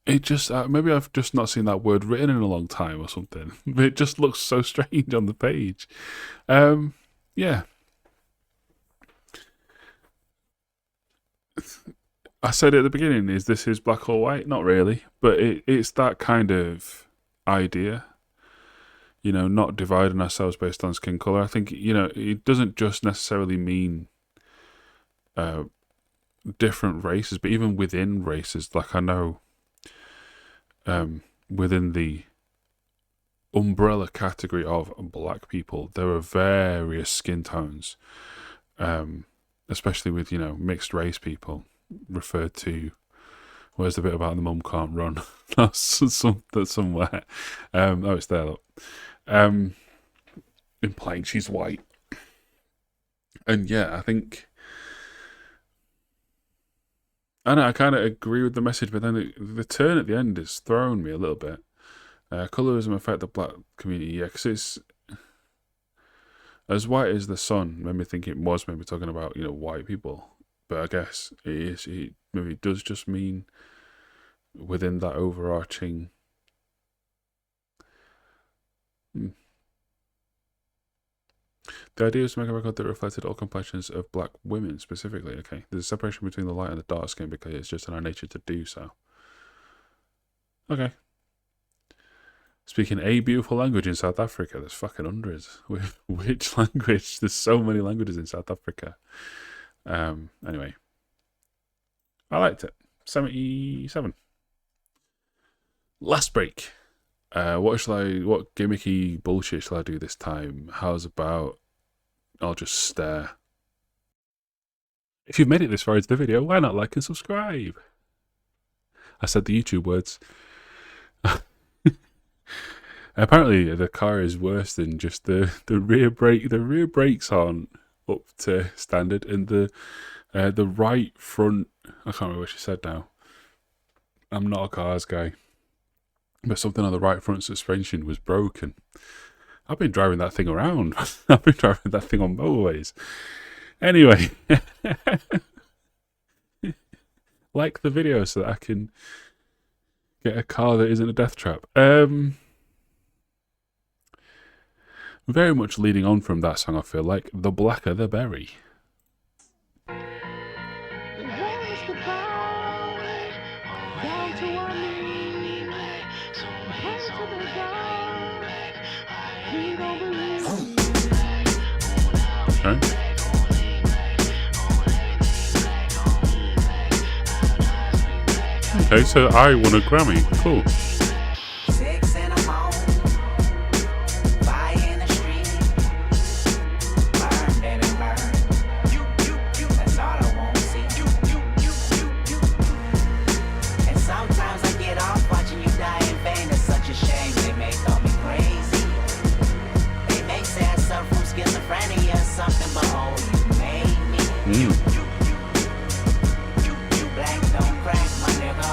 It just, maybe I've just not seen that word written in a long time or something. But it just looks so strange on the page. Yeah. I said at the beginning, is this his black or white? Not really, but it's that kind of idea. You know, not dividing ourselves based on skin color. I think, you know, it doesn't just necessarily mean different races, but even within races. Like I know within the umbrella category of black people, there are various skin tones, especially with, you know, mixed race people referred to. Where's the bit about the mum can't run? That's somewhere. Oh, it's there, look. Implying she's white. And yeah, I think, I know, I kind of agree with the message, but then the turn at the end has thrown me a little bit. Colorism affect the black community, yeah, because it's As white as the sun made me think it was maybe talking about, white people. But I guess it maybe does just mean within that overarching. The idea was to make a record that reflected all complexions of black women specifically. Okay, there's a separation between the light and the dark skin because it's just in our nature to do so. Okay. Speaking a beautiful language in South Africa. There's fucking hundreds. Which language? There's so many languages in South Africa. Anyway. I liked it. 77. Last break. What gimmicky bullshit shall I do this time? How's about I'll just stare? If you've made it this far into the video, why not like and subscribe? I said the YouTube words. Apparently the car is worse than just the rear brake. The rear brakes aren't up to standard, and the right front, I can't remember what she said now. I'm not a cars guy. But something on the right front suspension was broken. I've been driving that thing around. I've been driving that thing on motorways. Anyway. Like the video so that I can get a car that isn't a death trap. Very much leading on from that song, I feel like. The blacker the berry. Okay, so I won a Grammy. Cool. 6 in the morning, fire in the street, burn, baby, burn. That's all I want to see. And sometimes I get off watching you die in vain. It's such a shame. They may call me crazy. They may say I suffer from schizophrenia or something, but oh, you made me. You black don't crack, my nigga.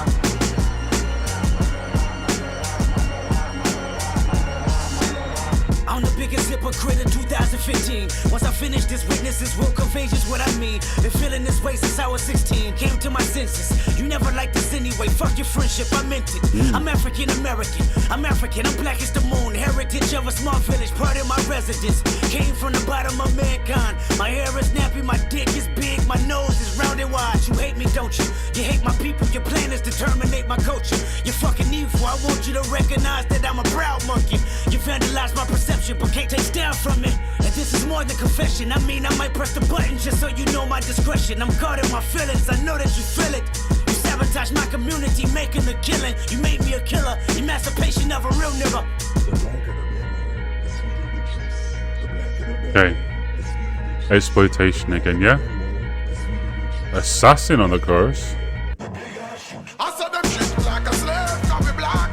I'm the biggest hypocrite in 2015. Once I finish this, witnesses will contagious what I mean. Been feeling this way since I was 16. Came to my senses. You never liked this anyway. Fuck your friendship, I meant it. I'm African American. I'm African. I'm black as the moon. Heritage of a small village. Part of my residence. Came from the bottom of mankind. My hair is nappy. My dick is big. My nose is round and wide. You hate me, don't you? You hate my people. Your plan is to terminate my culture. You're fucking evil. I want you to recognize that I'm a proud monkey. You vandalize my perception, but can't take down from it. And this is more than confession. I mean, I might press the button just so you know my discretion. I'm guarding my feelings. I know that you feel it. You sabotage my community, making a killing. You made me a killer. Emancipation of a real nigga. Okay. Exploitation again, yeah? Assassin on the chorus. I said them shit like a slave, can be black.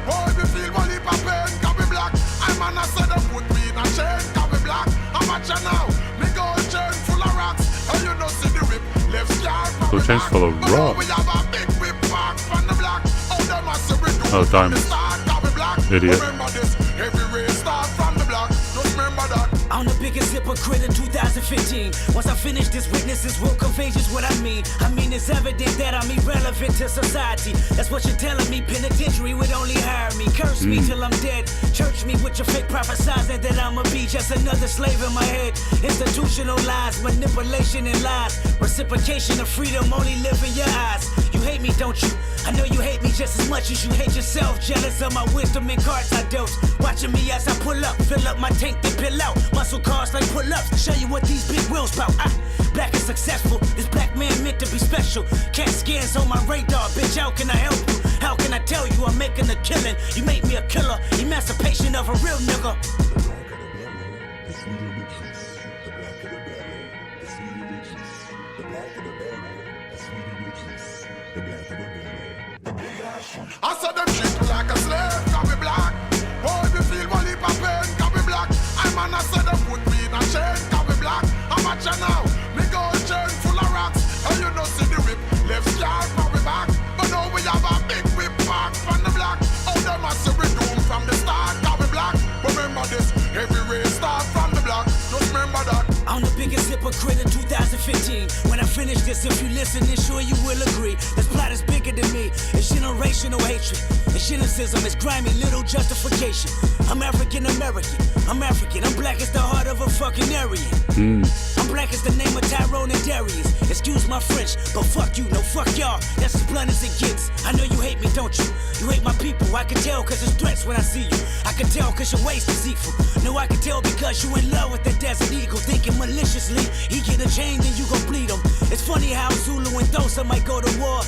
Boy, me feel one heap of pain, can be black. I'm an I said them put me in a chain, can be black. I'm a chain now, me gold chain full of rocks. And you know see the whip, left scar from Gold the chain's back. full of But now rocks. we have a big whip back from the black. Oh, them a say we do Oh, from the diamonds. start, can be black. Idiot. Remember this, every race start from the black. Just remember that. I'm the biggest hypocrite in 2015. Once I finish this, witnesses will contagious what I mean. I mean, it's evident that I'm irrelevant to society. That's what you're telling me. Penitentiary would only hire me. Curse me till I'm dead. Church me with your fake prophesizing that I'ma be just another slave in my head. Institutional lies, manipulation and lies. Reciprocation of freedom only live in your eyes. You hate me, don't you? I know you hate me just as much as you hate yourself. Jealous of my wisdom and cards I dose. Watching me as I pull up, fill up my tank, then pill out. Muscle cars like pull-ups, show you what these big wheels bout. Black and successful, this black man meant to be special. Cat scans on my radar, bitch, how can I help you? How can I tell you I'm making a killing? You made me a killer, emancipation of a real nigga. I said them shit like a slave, can be black. Boy, me feel one heap of pain, can be black. I'm an I said them put me in a chain, can be black. I'm a chain now, me gold chain full of rocks. And you know see the whip, left scar from me back. But now we have a big whip back from the black. Oh, them a say we doom from the start, can be black. But remember this, every race start from the black. Just remember 15. When I finish this, if you listen, then sure you will agree. This plot is bigger than me. It's generational hatred. It's cynicism. It's grimy, little justification. I'm African American. I'm African. I'm black as the heart of a fucking Aryan. I'm black as the name of Tyrone and Darius. Excuse my French, but fuck you, no fuck y'all. That's as blunt as it gets. I know you hate me, don't you? You hate my people. I can tell cause it's threats when I see you. I can tell cause your waist is deceitful. No, I can tell because you in love with that desert eagle. Thinking maliciously, he get a chain then you gon' bleed him. It's funny how Zulu and Dosa might go to war.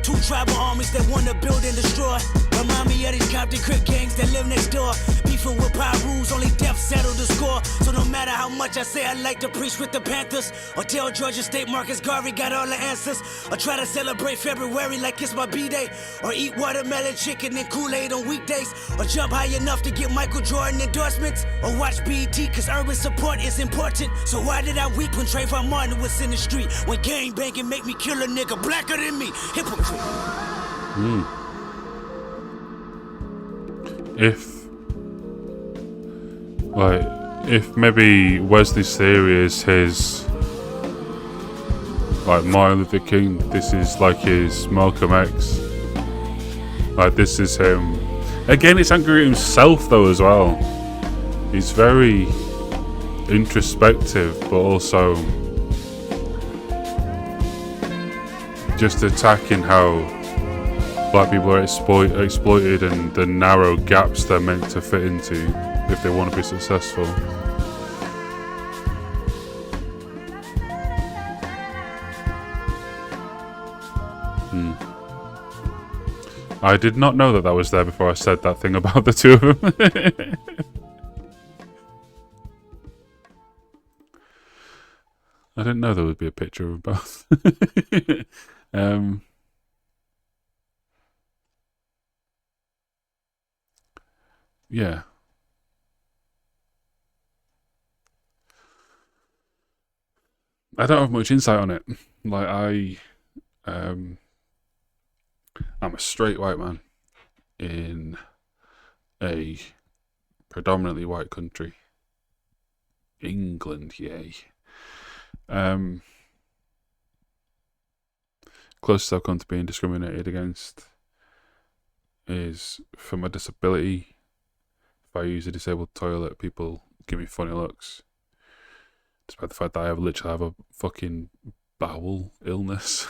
Two tribal armies that wanna build and destroy. Remind me of these Compton Crip gangs that live next door. Beefing with power rules, only death settled the score. So no matter how much I say I like to preach with the Panthers, or tell Georgia State Marcus Garvey got all the answers, or try to celebrate February like it's my B-Day, or eat watermelon chicken and Kool-Aid on weekdays, or jump high enough to get Michael Jordan endorsements, or watch BET cause urban support is important. So why did I weep when Trayvon Martin was in the street? When gang banging make me kill a nigga blacker than me? Hypocrite. If maybe Wesley's theory is his, like, Martin Luther King, this is like his Malcolm X, like this is him. Again, it's angry at himself though as well. He's very introspective, but also just attacking how black people are exploited and the narrow gaps they're meant to fit into if they want to be successful. I did not know that was there before I said that thing about the two of them. I didn't know there would be a picture of both. Yeah. I don't have much insight on it. Like, I'm a straight white man in a predominantly white country. England, yay. Closest I've come to being discriminated against is for my disability. If I use a disabled toilet, people give me funny looks, despite the fact that I literally have a fucking bowel illness,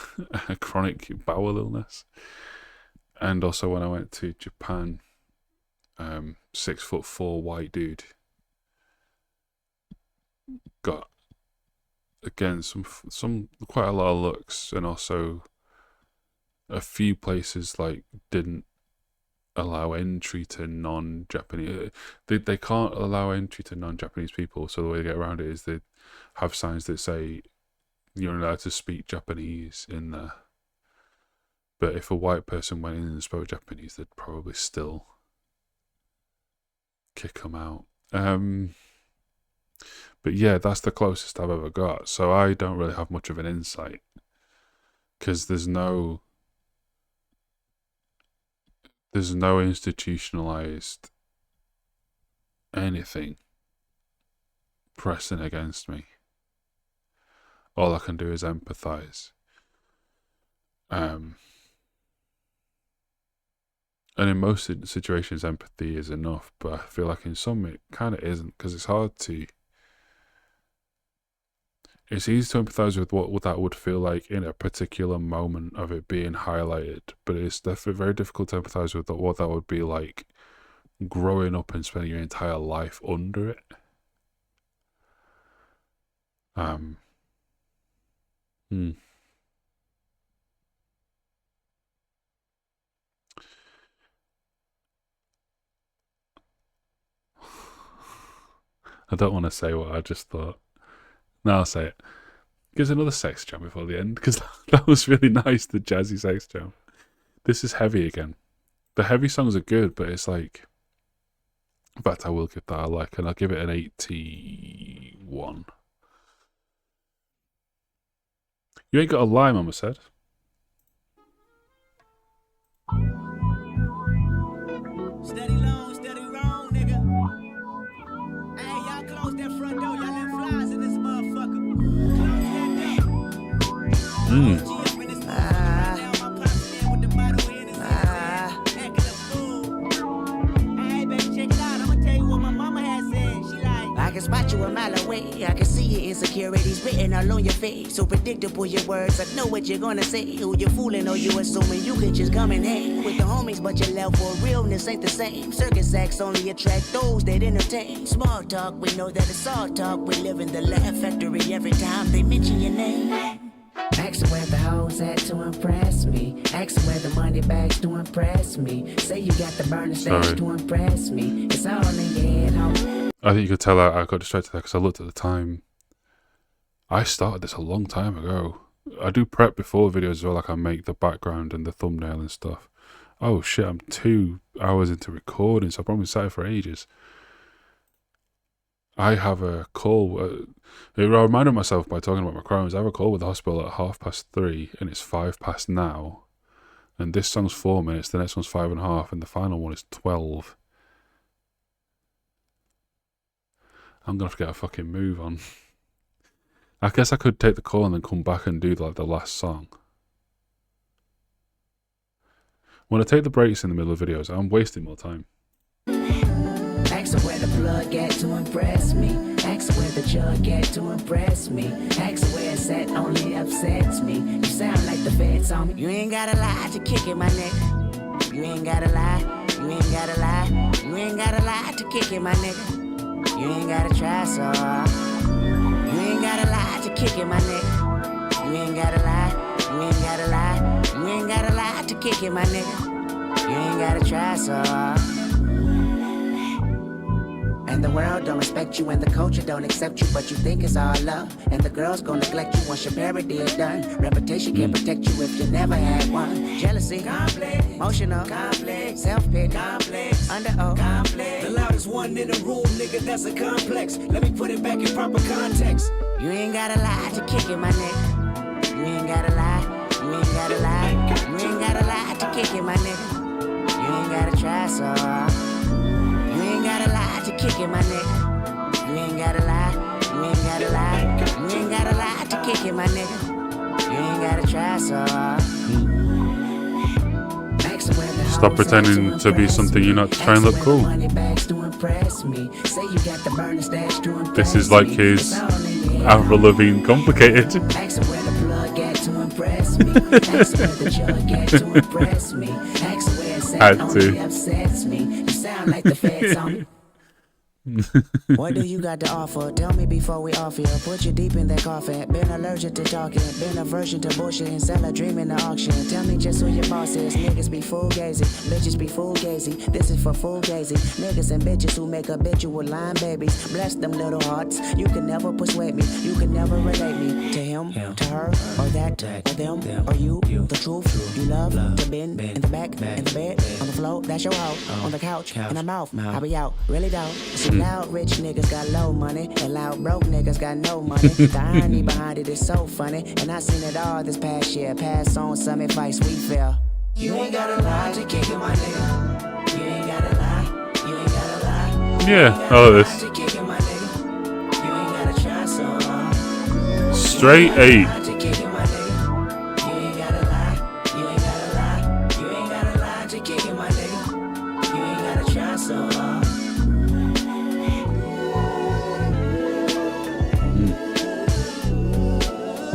a chronic bowel illness. And also when I went to Japan, 6'4" white dude got, again, some quite a lot of looks, and also a few places like didn't allow entry to non-Japanese. They can't allow entry to non-Japanese people, so the way they get around it is they have signs that say you're allowed to speak Japanese in there. But if a white person went in and spoke Japanese, they'd probably still kick them out. But yeah, that's the closest I've ever got. So I don't really have much of an insight, because there's no institutionalized anything pressing against me. All I can do is empathize. And in most situations, empathy is enough, but I feel like in some it kind of isn't, because it's hard to... It's easy to empathize with what that would feel like in a particular moment of it being highlighted, but it's definitely very difficult to empathize with what that would be like growing up and spending your entire life under it. I don't want to say what I just thought. No, I'll say it. Give us another sex jam before the end, because that was really nice, the jazzy sex jam. This is heavy again. The heavy songs are good, but it's like... In fact, I will give that a like, and I'll give it an 81. You ain't got a lie, Mama said. Steady long, steady wrong, nigga. Hey, y'all close that front door. Y'all let flies in this motherfucker. Close that door. I can spot you a mile away. I can see your insecurities written all on your face. So predictable your words. I know what you're gonna say. Who you fooling or you assuming you can just come and hang with the homies, but your level of realness ain't the same. Circus acts only attract those that entertain. Small talk, we know that it's all talk. We live in the laugh factory every time they mention your name. Ask where the hoes at to impress me. Ask where the money bags to impress me. Say you got the burner stage to impress me. It's all in your head, homie. I think you could tell I got distracted there because I looked at the time. I started this a long time ago. I do prep before videos as well, like I make the background and the thumbnail and stuff. Oh shit, I'm 2 hours into recording, so I probably sat here for ages. I have a call. I reminded myself by talking about my Crohn's. I have a call with the hospital at 3:30, and it's 5 past now. And this song's 4 minutes, the next one's 5.5, and the final one is 12. I'm gonna have to get a fucking move on. I guess I could take the call and then come back and do like the last song. When I take the breaks in the middle of videos, I'm wasting more time. Ask where the plug at to impress me. Ask where the jug at to impress me. Ask where it's at only upsets me. You sound like the feds on me. You ain't gotta lie to kick it, my nigga. You ain't gotta lie. You ain't gotta lie. You ain't gotta lie to kick it, my nigga. You ain't gotta try so hard. You ain't gotta lie to kick it, my nigga. You ain't gotta lie. You ain't gotta lie. You ain't gotta lie to kick it, my nigga. You ain't gotta try so hard. And the world don't respect you and the culture don't accept you, but you think it's all love. And the girls gon' neglect you once your parody is done. Reputation can't protect you if you never had one. Jealousy, complex, emotional, complex, self-pity, complex, under-oath, complex. The loudest one in the room, nigga, that's a complex. Let me put it back in proper context. You ain't gotta lie to kick it, my nigga. You ain't gotta lie. You ain't gotta lie. You ain't gotta lie to kick it, my nigga. You ain't gotta try so hard. You ain't gotta lie to kick it, my nigga. You ain't gotta lie. You ain't gotta lie. You ain't gotta lie to kick it, my nigga. You ain't gotta try so hard. Stop pretending to be something you're not to try and look cool. This is like his Avril Lavigne Complicated. Had to. What do you got to offer? Tell me before we off here. Put you deep in that coffin. Been allergic to talking. Been aversion to bullshit and sell a dream in the auction. Tell me just who your boss is. Niggas be fugazi. Bitches be fugazi. This is for fugazi. Niggas and bitches who make habitual line babies. Bless them little hearts. You can never persuade me. You can never relate me to him, to her, or that, or them, or you. The truth you love to bend in the back, in the bed, on the floor. That's your hoe. On the couch, in the mouth. I'll be out. Really don't. Loud rich niggas got low money, and loud broke niggas got no money. The irony behind it is so funny, and I seen it all this past year. Pass on some advice we feel. You ain't gotta lie to kick it, my nigga. You ain't gotta lie. You ain't gotta lie. Yeah, all of this. To kick it, my nigga. You ain't gotta try so hard. Straight 8. To kick it, my nigga. You ain't gotta lie. You ain't gotta lie. You ain't gotta lie to kick it, my nigga. You ain't gotta try so hard.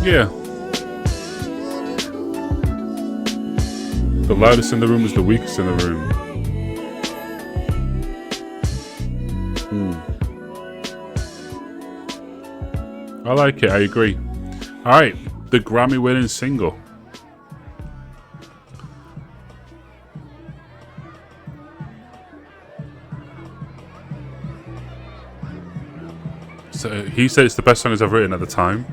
Yeah. The loudest in the room is the weakest in the room. I like it, I agree. Alright, the Grammy winning single. So he said it's the best song he's ever written at the time.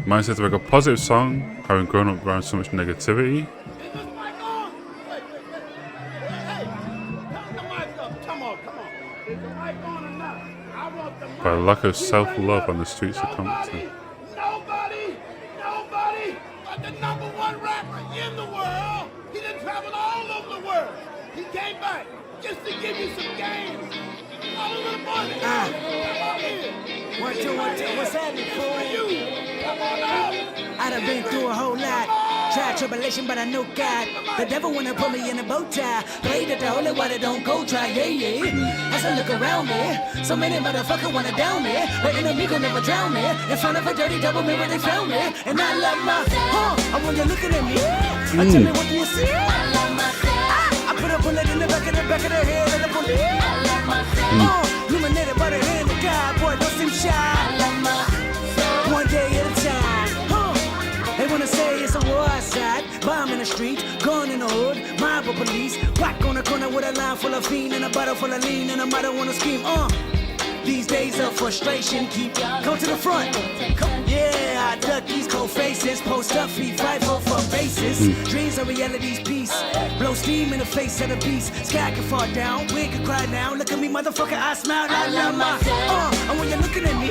Mine says like a positive song, having grown up around so much negativity. By lack of self-love on the streets of Compton. Nobody but the #1 rapper in the world. He done traveled all over the world. He came back just to give you some games. All the little boys. Come on in. 1, 2, 1, 2. What's happening, boy? I done been through a whole lot. Tried tribulation, but I know God. The devil wanna put me in a bow tie. Pray that the holy water don't go dry, yeah, yeah. As I look around me, so many motherfuckers wanna down me. But enemy gon' never drown me. In front of a dirty double mirror, they found me. And I love my, I want you looking at me. Tell me what do you see? I love myself. I put a bullet in the back of the head of the bullet. I love myself. Illuminated by the hand of God, boy, don't seem shy. I love myself. One day at a time. They wanna say it's a war outside, bomb in the street, gun in the hood, mob of police, whack on the corner with a line full of fiend and a bottle full of lean, and a mother wanna scheme. These days of frustration, come to the front. Come, yeah, I duck these cold faces, post up, feet, fight for bases. Dreams are reality's piece. Blow steam in the face of the beast. Sky can fall down, we can cry now. Look at me, motherfucker, I smile. I love my. And when you're looking at me,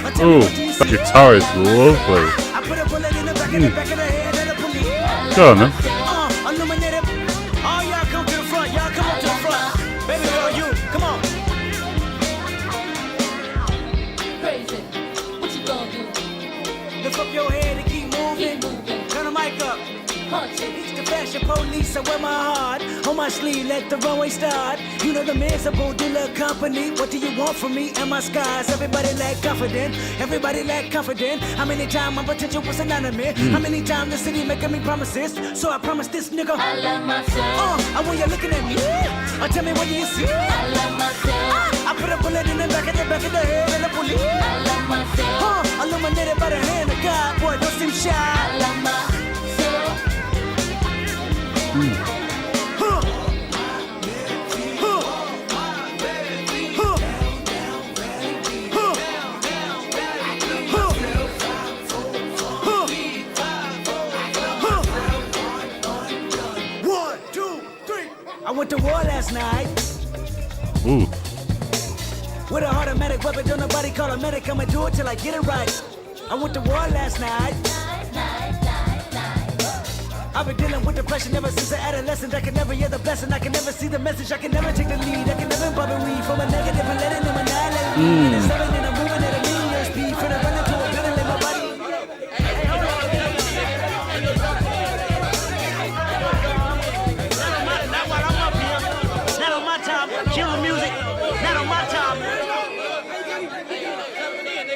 I tell me what do you see? The guitar is lovely. I put a bullet in the back of the head of the police. Go on then. Illuminated. All y'all come to the front. Y'all come up to the front. Baby girl, you, come on. Crazy. What you gonna do? Lift up your head and keep moving. Turn the mic up. Punch it. It's the fashion police, I wear my heart on my sleeve, let the runway start. You know the miserable dealer company. What do you want from me and my scars? Everybody lack confident, everybody lack confident. How many times my potential was anonymous? How many times the city making me promises? So I promise this nigga, I love myself. and when you're looking at me, tell me what do you see? I love myself. I put a bullet in the back of the head of the police. I love myself. Illuminated by the hand of God, boy, don't seem shy. I love myself. I went to war last night. Ooh. With a automatic weapon, don't nobody call a medic. I'ma do it till I get it right. I went to war last night. I've been dealing with depression ever since an adolescent. I can never hear the blessing. I can never see the message. I can never take the lead. I can never bubble weed from a negative and letting them annihilate me. And seven and I'm moving at a million year speed. Finna run into a building in my body. Not while I'm up here. Not on my time. Killer music. Not on my time.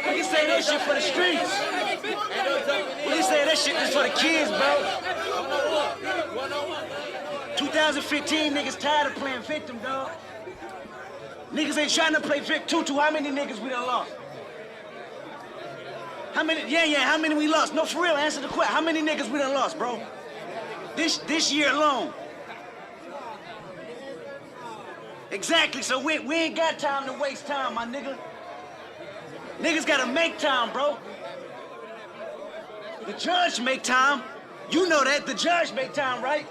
We can say that shit for the streets. We can say that shit is for the kids, bro. 2015 niggas tired of playing victim, dog. Niggas ain't trying to play Vic Tutu. How many niggas we done lost? How many? Yeah, how many we lost? No, for real, answer the question. How many niggas we done lost, bro? This year alone. Exactly, so we ain't got time to waste time, my nigga. Niggas gotta make time, bro. The judge make time. You know that, the judge make time, right?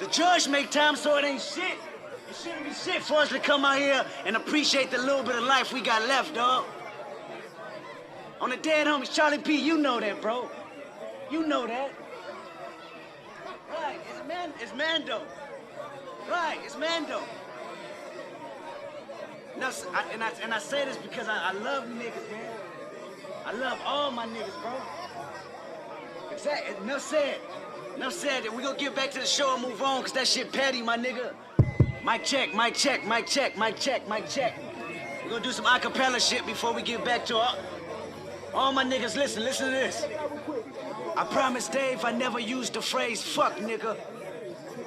The judge make time, so it ain't shit. It shouldn't be shit for us to come out here and appreciate the little bit of life we got left, dog. On the dead homies, Charlie P, you know that, bro. You know that. Right, it's Mando. Right, it's Mando. Now, I say this because I love niggas, man. I love all my niggas, bro. Exactly. Enough said. Enough said. We gonna get back to the show and move on, cause that shit petty, my nigga. Mic check, mic check, mic check, mic check, mic check. We gonna do some acapella shit before we get back to all my niggas. Listen to this. I promised Dave I never used the phrase fuck nigga.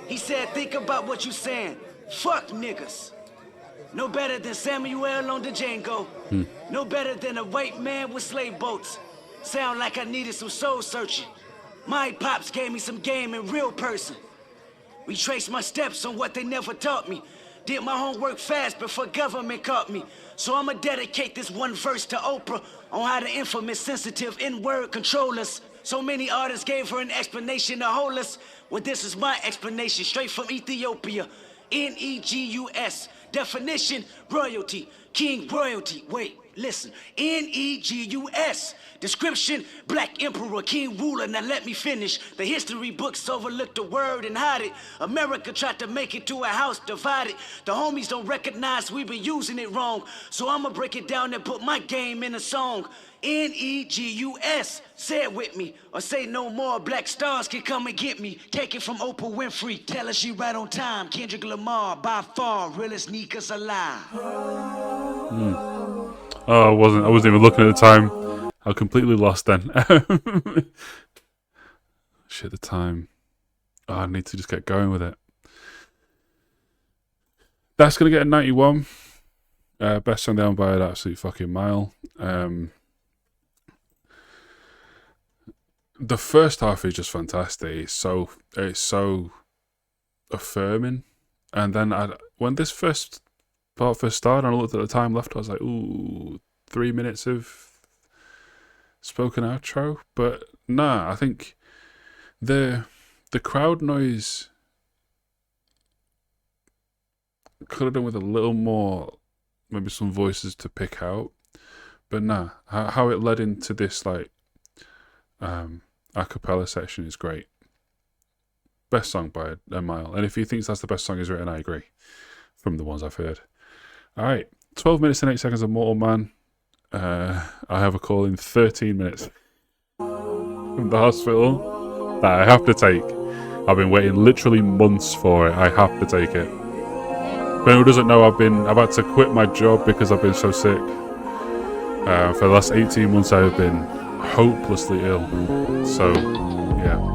He said, think about what you saying. Fuck niggas. No better than Samuel on the Django. No better than a white man with slave boats. Sound like I needed some soul searching. My pops gave me some game in real person. Retraced my steps on what they never taught me. Did my homework fast before government caught me. So I'ma dedicate this one verse to Oprah on how the infamous sensitive N-word control us. So many artists gave her an explanation to hold us. Well, this is my explanation, straight from Ethiopia. Negus. Definition, royalty. King royalty, wait, listen. Negus. Description, black emperor, king ruler, now let me finish. The history books overlooked the word and hide it. America tried to make it to a house divided. The homies don't recognize we been using it wrong. So I'ma break it down and put my game in a song. Negus, say it with me, or say no more. Black stars can come and get me. Take it from Oprah Winfrey, tell her she right on time. Kendrick Lamar, by far, realest sneakers alive. Oh, I wasn't even looking at the time. I completely lost then. Shit, the time. Oh, I need to just get going with it. That's gonna get a 91. Best song down by an absolute fucking mile. The first half is just fantastic. It's so affirming. And then when this first part first started, and I looked at the time left, I was like, ooh, 3 minutes of spoken outro. But nah, I think the crowd noise could have done with a little more, maybe some voices to pick out. But nah, how it led into this like a cappella section is great. Best song by a mile. And if he thinks that's the best song he's written, I agree, from the ones I've heard. Alright, 12 minutes and 8 seconds of Mortal Man. I have a call in 13 minutes from the hospital that I have to take. I've been waiting literally months for it. I have to take it. For anyone who doesn't know, I've had to quit my job because I've been so sick. For the last 18 months I've been hopelessly ill. So, yeah.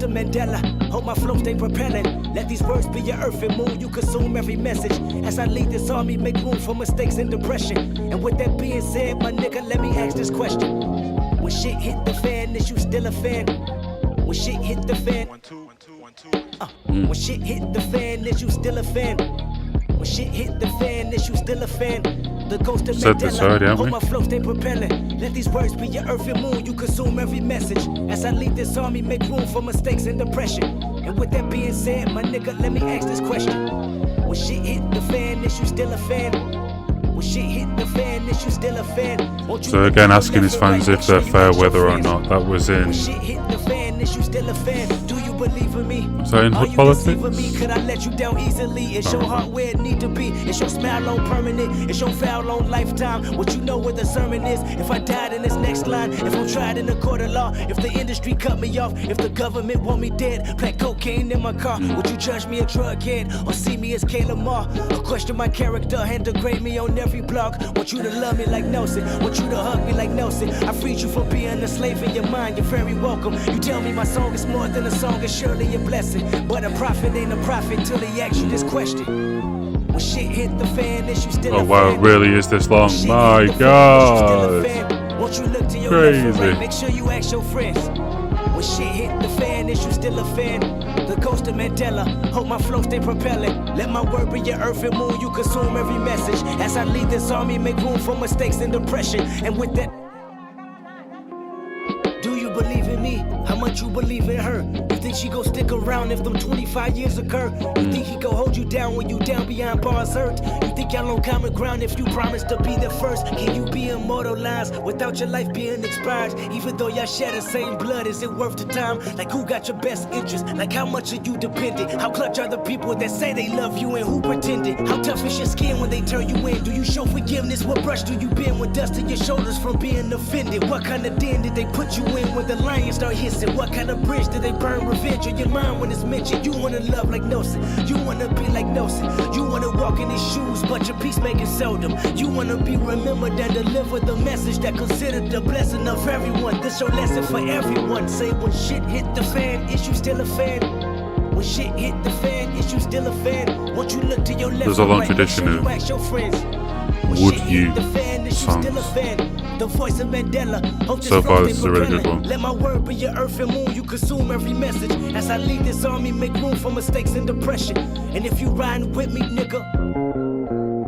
Mandela, hope my flow stay propelling. Let these words be your earth and moon. You consume every message. As I lead this army, make room for mistakes and depression. And with that being said, my nigga, let me ask this question. When shit hit the fan, is you still a fan? When shit hit the fan, when shit hit the fan, is you still a fan? When shit hit the fan, is you still a fan? The ghost of Mandela, hope my flow stay propelling. Let these words be your earth and moon. You consume every message. As I lead this army, make room for mistakes and depression. And with that being said, my nigga, let me ask this question. When shit hit the fan, is you still a fan? When shit hit the fan, is you still a fan? So again, asking his fans if they're fair weather or not. That was in... When shit hit the fan, is you still a fan? Do you believe in me? Was that in Are you politics? deceiving me? Could I let you down easily? It's your heart where it need to be. It's your smile on permanent. It's your foul on lifetime. What you know where the sermon is? If I died in this next line, if I'm tried in the court of law, if the industry cut me off, if the government want me dead, plant cocaine in my car, would you judge me a drug head or see me as Lamar? Or question my character and degrade me on every blog? Want you to love me like Nelson? Want you to hug me like Nelson? I freed you from being a slave in your mind. You're very welcome. You tell me my song is more than a song, it's surely a blessing. But a prophet ain't a prophet till he asks you this question. When shit hit the fan, is you still Oh wow, it really is this long. My God. Won't you look to your Crazy. left and right, make sure you ask your friends. When shit hit the fan, is you still a fan? The ghost of Mandela, hope my flow stay propelling. Let my word be your earth and moon, you consume every message. As I lead this army, make room for mistakes and depression. And with that, do you believe in me? How much you believe in her? You think she gon' stick around if them 25 years occur? You think he gon' hold you down when you down behind bars hurt? You think y'all on common ground if you promise to be there first? Can you be immortalized without your life being expired? Even though y'all share the same blood, is it worth the time? Like who got your best interest? Like how much are you dependent? How clutch are the people that say they love you and who pretended? How tough is your skin when they turn you in? Do you show forgiveness? What brush do you bend with dust in your shoulders from being offended? What kind of den did they put you in when the lions start hissing? What kind of bridge did they burn revenge on your mind when it's mentioned? You wanna love like Nelson, you wanna be like Nelson, you wanna walk in his shoes, but your peacemaking seldom. You wanna be remembered and deliver the message that considered the blessing of everyone. This your lesson for everyone. Say when shit hit the fan, is you still a fan? When shit hit the fan, is you still a fan? Won't you look to your left? There's a long right, tradition sure of you ask your friends. When would shit hit you the fan, is you songs. still a fan? The voice of Mandela. Hope this So far, flow this stay is a really good propelling. one. Let my word be your earth and moon. You consume every message. As I lead this army, make room for mistakes and depression. And if you riding with me, nigga,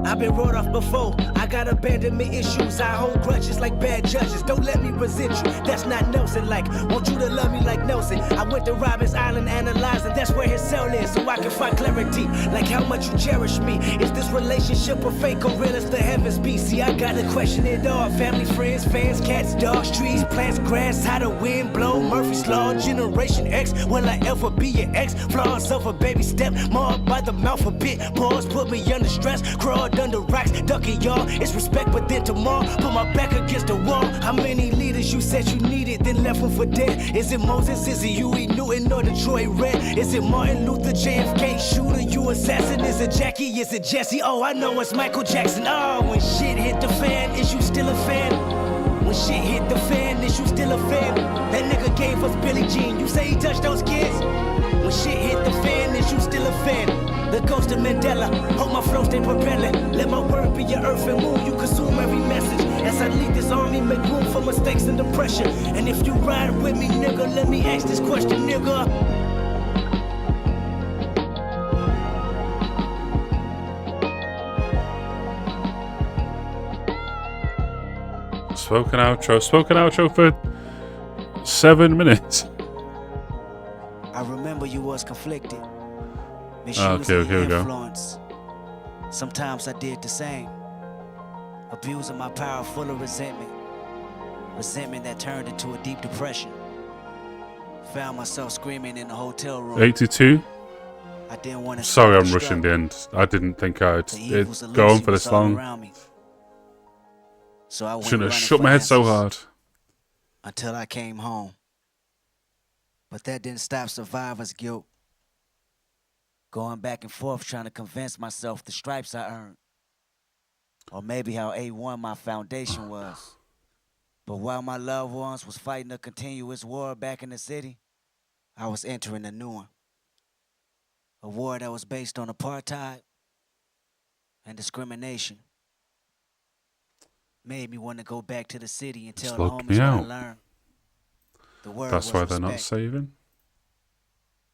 I've been wrote off before. I I got abandonment issues. I hold grudges like bad judges. Don't let me resent you. That's not Nelson like. Want you to love me like Nelson. I went to Robbins Island analyzing. That's where his cell is, so I can find clarity. Like how much you cherish me. Is this relationship a fake or real as the heavens be? See, I gotta question it all. Family, friends, fans, cats, dogs, trees, plants, grass. How the wind blow. Murphy's Law, Generation X. Will I ever be your ex? Flaws of a baby step. Marred by the mouth a bit. Pause, put me under stress. Crawled under rocks, ducking y'all. It's respect, but then tomorrow, put my back against the wall. How many leaders you said you needed, then left them for dead? Is it Moses? Is it Huey Newton or Detroit Red? Is it Martin Luther, JFK shooter, you assassin? Is it Jackie? Is it Jesse? Oh, I know it's Michael Jackson. Oh, when shit hit the fan, is you still a fan? When shit hit the fan, is you still a fan? That nigga gave us Billie Jean. You say he touched those kids? When shit hit the fan, is you still a fan? The ghost of Mandela, hope my flow stay propelling. Let my word be your earth and moon, you consume every message. As I lead this army, make room for mistakes and depression. And if you ride with me, nigga, let me ask this question, nigga. Spoken outro for 7 minutes. I remember you was conflicted. Okay, here we go. Influence. Sometimes I did the same. Abusing my power full of resentment. Resentment that turned into a deep depression. Found myself screaming in the hotel room. 82. I didn't want to. Sorry, I'm rushing the end. I didn't think I'd go on for this long. So I shouldn't have shook my head so hard. Until I came home. But that didn't stop survivor's guilt. Going back and forth trying to convince myself the stripes I earned. Or maybe how A1 my foundation was. But while my loved ones was fighting a continuous war back in the city, I was entering a new one. A war that was based on apartheid and discrimination. Made me want to go back to the city and tell the homies what I learned. The word That's why they're respect. not saving.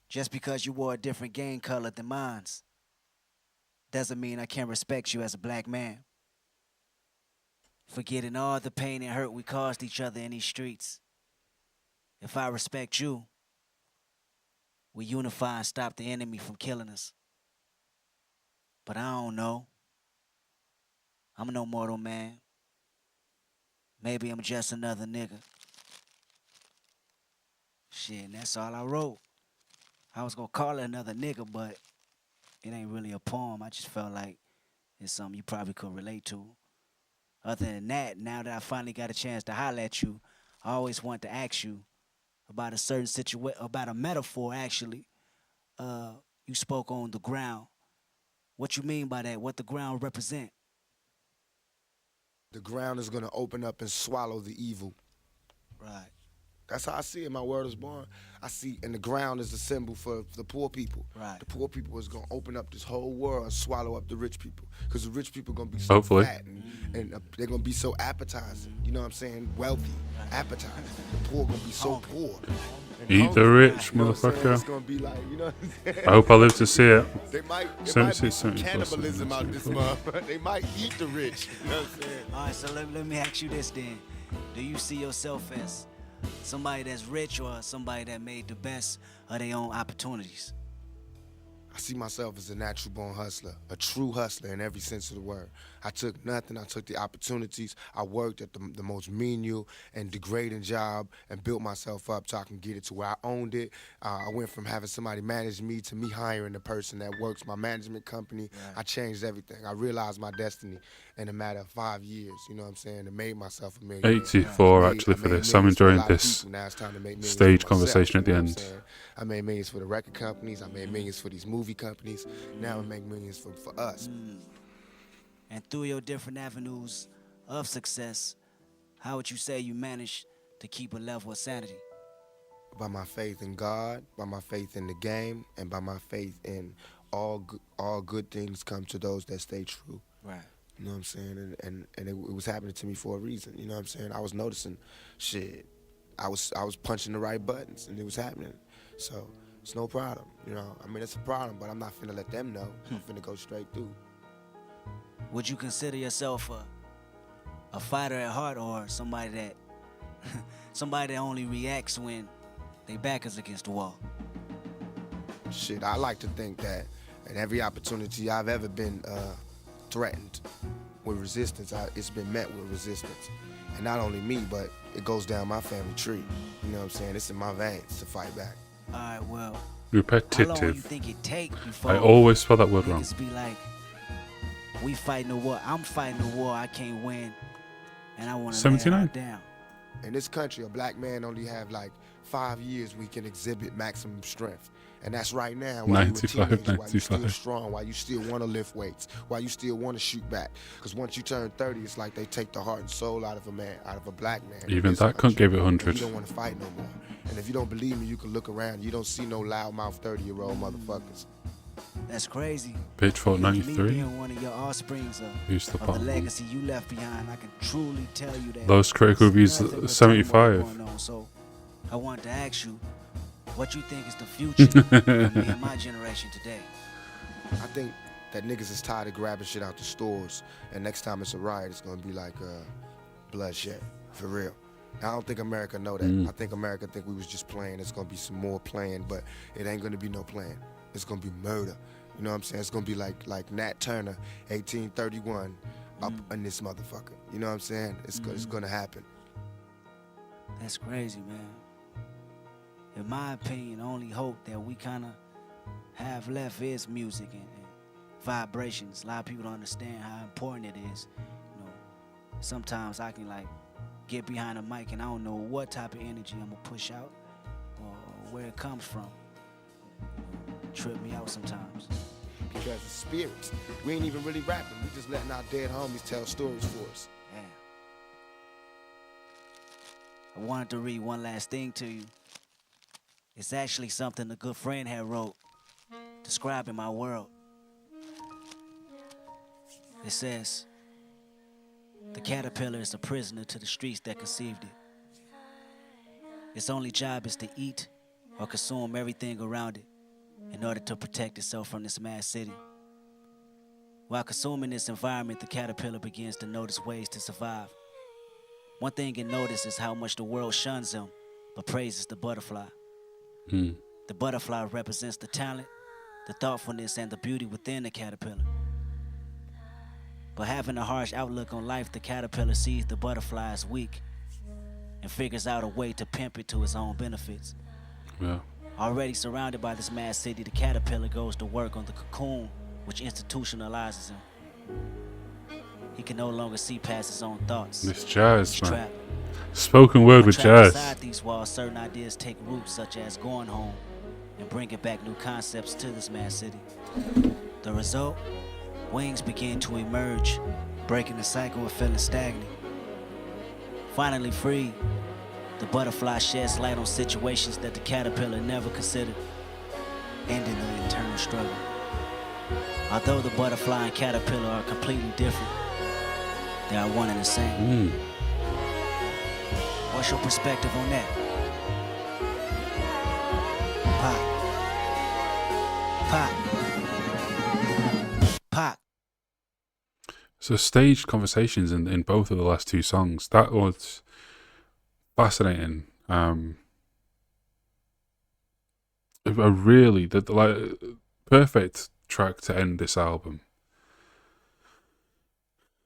Just because you wore a different game color than mine's doesn't mean I can't respect you as a black man. Forgetting all the pain and hurt we caused each other in these streets. If I respect you, we unify and stop the enemy from killing us. But I don't know. I'm no mortal man. Maybe I'm just another nigga. Shit, and that's all I wrote. I was gonna call it another nigga, but it ain't really a poem. I just felt like it's something you probably could relate to. Other than that, now that I finally got a chance to holler at you, I always wanted to ask you about a certain situation, about a metaphor actually. You spoke on the ground. What you mean by that? What the ground represent? The ground is gonna open up and swallow the evil. Right. That's how I see it. My word is born. I see, and the ground is a symbol for the poor people. Right. The poor people is gonna open up this whole world and swallow up the rich people, because the rich people gonna be so fat and they're gonna be so appetizing. You know what I'm saying? Wealthy, appetizing. The poor gonna be so poor. Eat the rich, motherfucker. It's gonna be like, you know what I'm saying? I hope I live to see it. They might, 76, some 74, cannibalism 74. out this motherfucker. They might eat the rich. You know what I'm saying? All right, so let me ask you this then. Do you see yourself as somebody that's rich or somebody that made the best of their own opportunities? I see myself as a natural born hustler, a true hustler in every sense of the word. I took nothing, I took the opportunities. I worked at the most menial and degrading job and built myself up so I can get it to where I owned it. I went from having somebody manage me to me hiring the person that works my management company. Right. I changed everything. I realized my destiny in a matter of 5 years, you know what I'm saying, and made myself a millionaire. 84 actually for this. I'm enjoying this stage conversation at the end. I made millions for the record companies. I made millions for these movie companies. Now I make millions for us. And through your different avenues of success, how would you say you managed to keep a level of sanity? By my faith in God, by my faith in the game, and by my faith in all good things come to those that stay true. Right. You know what I'm saying? And it was happening to me for a reason. You know what I'm saying? I was noticing shit. I was punching the right buttons, and it was happening. So it's no problem, you know. I mean, it's a problem, but I'm not finna let them know. I'm finna go straight through. Would you consider yourself a fighter at heart or somebody that somebody that only reacts when they back is against the wall? Shit, I like to think that at every opportunity I've ever been threatened with resistance, it's been met with resistance. And not only me, but it goes down my family tree. You know what I'm saying? It's in my veins to fight back. All right, well, how long Repetitive. you think it take before I always spell that word wrong. niggas be like, we fighting a war, I'm fighting a war I can't win, and I want to lay it 79. all down. In this country, a black man only have like 5 years we can exhibit maximum strength. And that's right now, while you're a 95, teenager, while you still 95. strong, while you still want to lift weights, while you still want to shoot back. Because once you turn 30, it's like they take the heart and soul out of a man, out of a black man. in Even this that couldn't country. give it 100. You don't want to fight no more. And if you don't believe me, you can look around. You don't see no loudmouth 30-year-old motherfuckers. That's crazy. Pitchfork Me 93. being one of your offsprings Who's the of the bottom? legacy you left behind, I can truly tell you that. Lowest critical reviews, nothing but 75. turmoil going on. So I wanted to ask you, what you think is the future of me and my generation today? I think that niggas is tired of grabbing shit out the stores, and next time it's a riot, it's gonna be like bloodshed, for real. I don't think America know that. I think America think we was just playing. It's gonna be some more playing, but it ain't gonna be no playing. It's gonna be murder. You know what I'm saying? It's gonna be like Nat Turner, 1831, up in this motherfucker. You know what I'm saying? It's gonna happen. That's crazy, man. In my opinion, the only hope that we kind of have left is music and vibrations. A lot of people don't understand how important it is. You know, sometimes I can like get behind a mic and I don't know what type of energy I'm gonna push out or where it comes from. Trip me out sometimes. Because it's spirits. We ain't even really rapping. We just letting our dead homies tell stories for us. Damn. I wanted to read one last thing to you. It's actually something a good friend had wrote, describing my world. It says, the caterpillar is a prisoner to the streets that conceived it. Its only job is to eat or consume everything around it in order to protect itself from this mad city. While consuming this environment, the caterpillar begins to notice ways to survive. One thing it notices is how much the world shuns him, but praises the butterfly. The butterfly represents the talent, the thoughtfulness, and the beauty within the caterpillar. But having a harsh outlook on life, the caterpillar sees the butterfly as weak and figures out a way to pimp it to its own benefits. Yeah. Already surrounded by this mad city, the caterpillar goes to work on the cocoon, which institutionalizes him. He can no longer see past his own thoughts. This jazz, He's man. trapped. Spoken word with Trapped jazz. inside these walls, certain ideas take root, such as going home and bringing back new concepts to this mad city. The result? Wings begin to emerge, breaking the cycle of feeling stagnant. Finally freed, the butterfly sheds light on situations that the caterpillar never considered, ending the internal struggle. Although the butterfly and caterpillar are completely different, they are one and the same. What's your perspective on that? Pop. So staged conversations in both of the last two songs. That was fascinating. A really perfect track to end this album.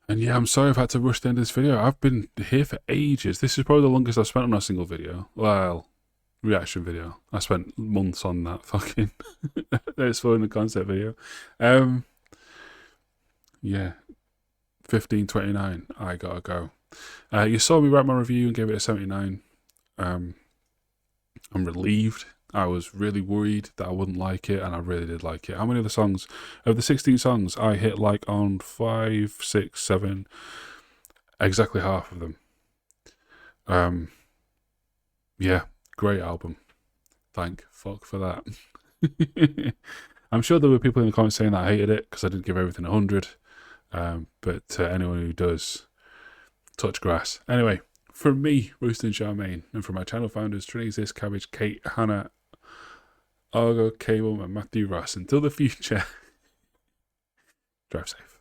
And yeah, I'm sorry I've had to rush the end of this video. I've been here for ages. This is probably the longest I've spent on a single video. Well, reaction video. I spent months on that fucking exploring the concept video. Yeah. 15:29. I gotta go. You saw me write my review and gave it a 79. I'm relieved. I was really worried that I wouldn't like it, and I really did like it. How many of the songs, of the 16 songs, I hit like on 5, 6, 7, exactly half of them. Yeah, great album. Thank fuck for that. I'm sure there were people in the comments saying that I hated it because I didn't give everything 100. But anyone who does, touch grass. Anyway, from me, Royston Charmaine, and from my channel founders, Trinity, Cabbage, Kate, Hannah, Argo, Cable, and Matthew Ross. Until the future, drive safe.